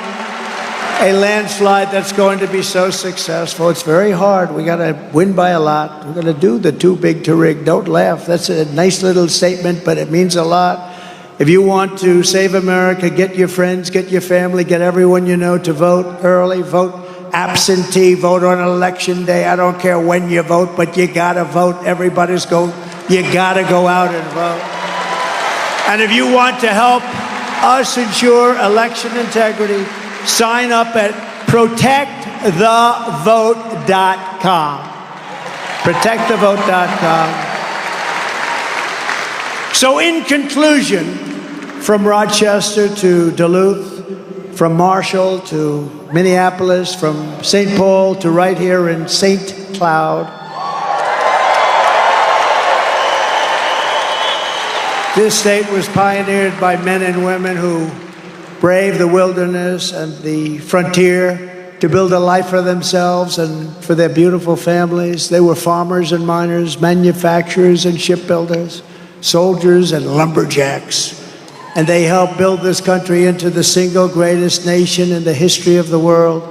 a landslide that's going to be so successful. It's very hard. We got to win by a lot. We're going to do the too big to rig. Don't laugh. That's a nice little statement, but it means a lot. If you want to save America, get your friends, get your family, get everyone you know to vote early. Vote absentee, vote on election day. I don't care when you vote, but you gotta vote. You gotta go out and vote. And if you want to help us ensure election integrity, sign up at protectthevote.com. Protectthevote.com. So in conclusion, from Rochester to Duluth, from Marshall to Minneapolis, from St. Paul to right here in St.Cloud, this state was pioneered by men and women who braved the wilderness and the frontier to build a life for themselves and for their beautiful families. They were farmers and miners, manufacturers and shipbuilders, soldiers and lumberjacks. And they helped build this country into the single greatest nation in the history of the world.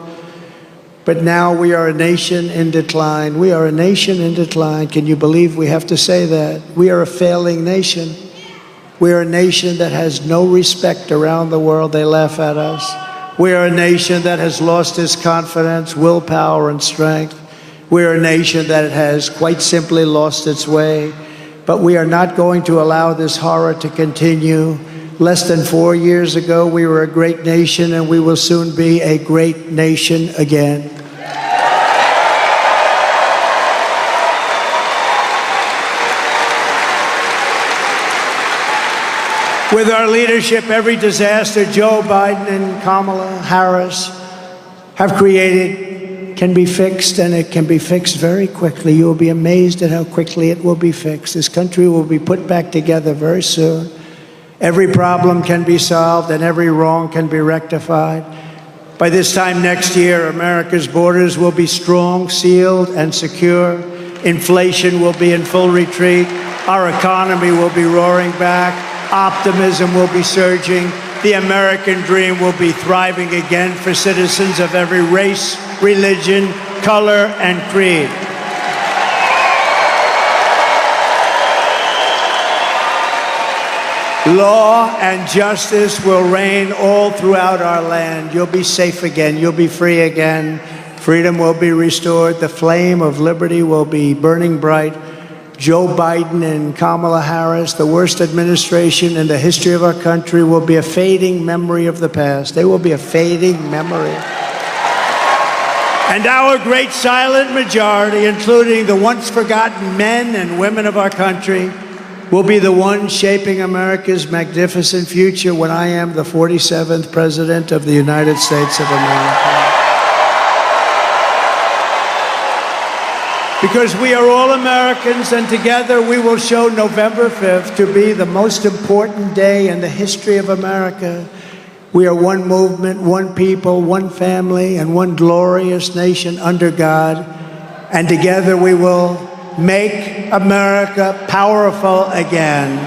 But now we are a nation in decline. We are a nation in decline. Can you believe we have to say that? We are a failing nation. We are a nation that has no respect around the world. They laugh at us. We are a nation that has lost its confidence, willpower, and strength. We are a nation that has quite simply lost its way. But we are not going to allow this horror to continue. Less than 4 years ago, we were a great nation, and we will soon be a great nation again. With our leadership, every disaster Joe Biden and Kamala Harris have created can be fixed, and it can be fixed very quickly. You will be amazed at how quickly it will be fixed. This country will be put back together very soon. Every problem can be solved, and every wrong can be rectified. By this time next year, America's borders will be strong, sealed, and secure. Inflation will be in full retreat. Our economy will be roaring back. Optimism will be surging. The American dream will be thriving again for citizens of every race, religion, color, and creed. Law and justice will reign all throughout our land. You'll be safe again. You'll be free again. Freedom will be restored. The flame of liberty will be burning bright. Joe Biden and Kamala Harris, the worst administration in the history of our country, will be a fading memory of the past. They will be a fading memory. And our great silent majority, including the once forgotten men and women of our country, will be the ones shaping America's magnificent future when I am the 47th President of the United States of America. Because we are all Americans, and together we will show November 5th to be the most important day in the history of America. We are one movement, one people, one family, and one glorious nation under God. And together we will make America powerful again.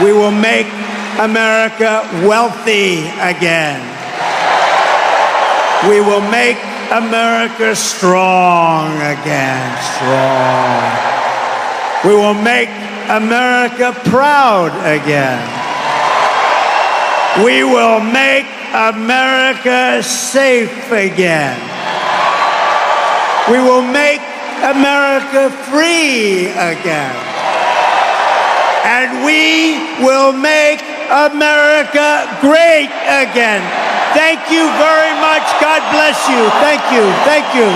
We will make America wealthy again. We will make America strong again, strong. We will make America proud again. We will make America safe again. We will make America free again. And we will make America great again. Thank you very much. God bless you. Thank you. Thank you.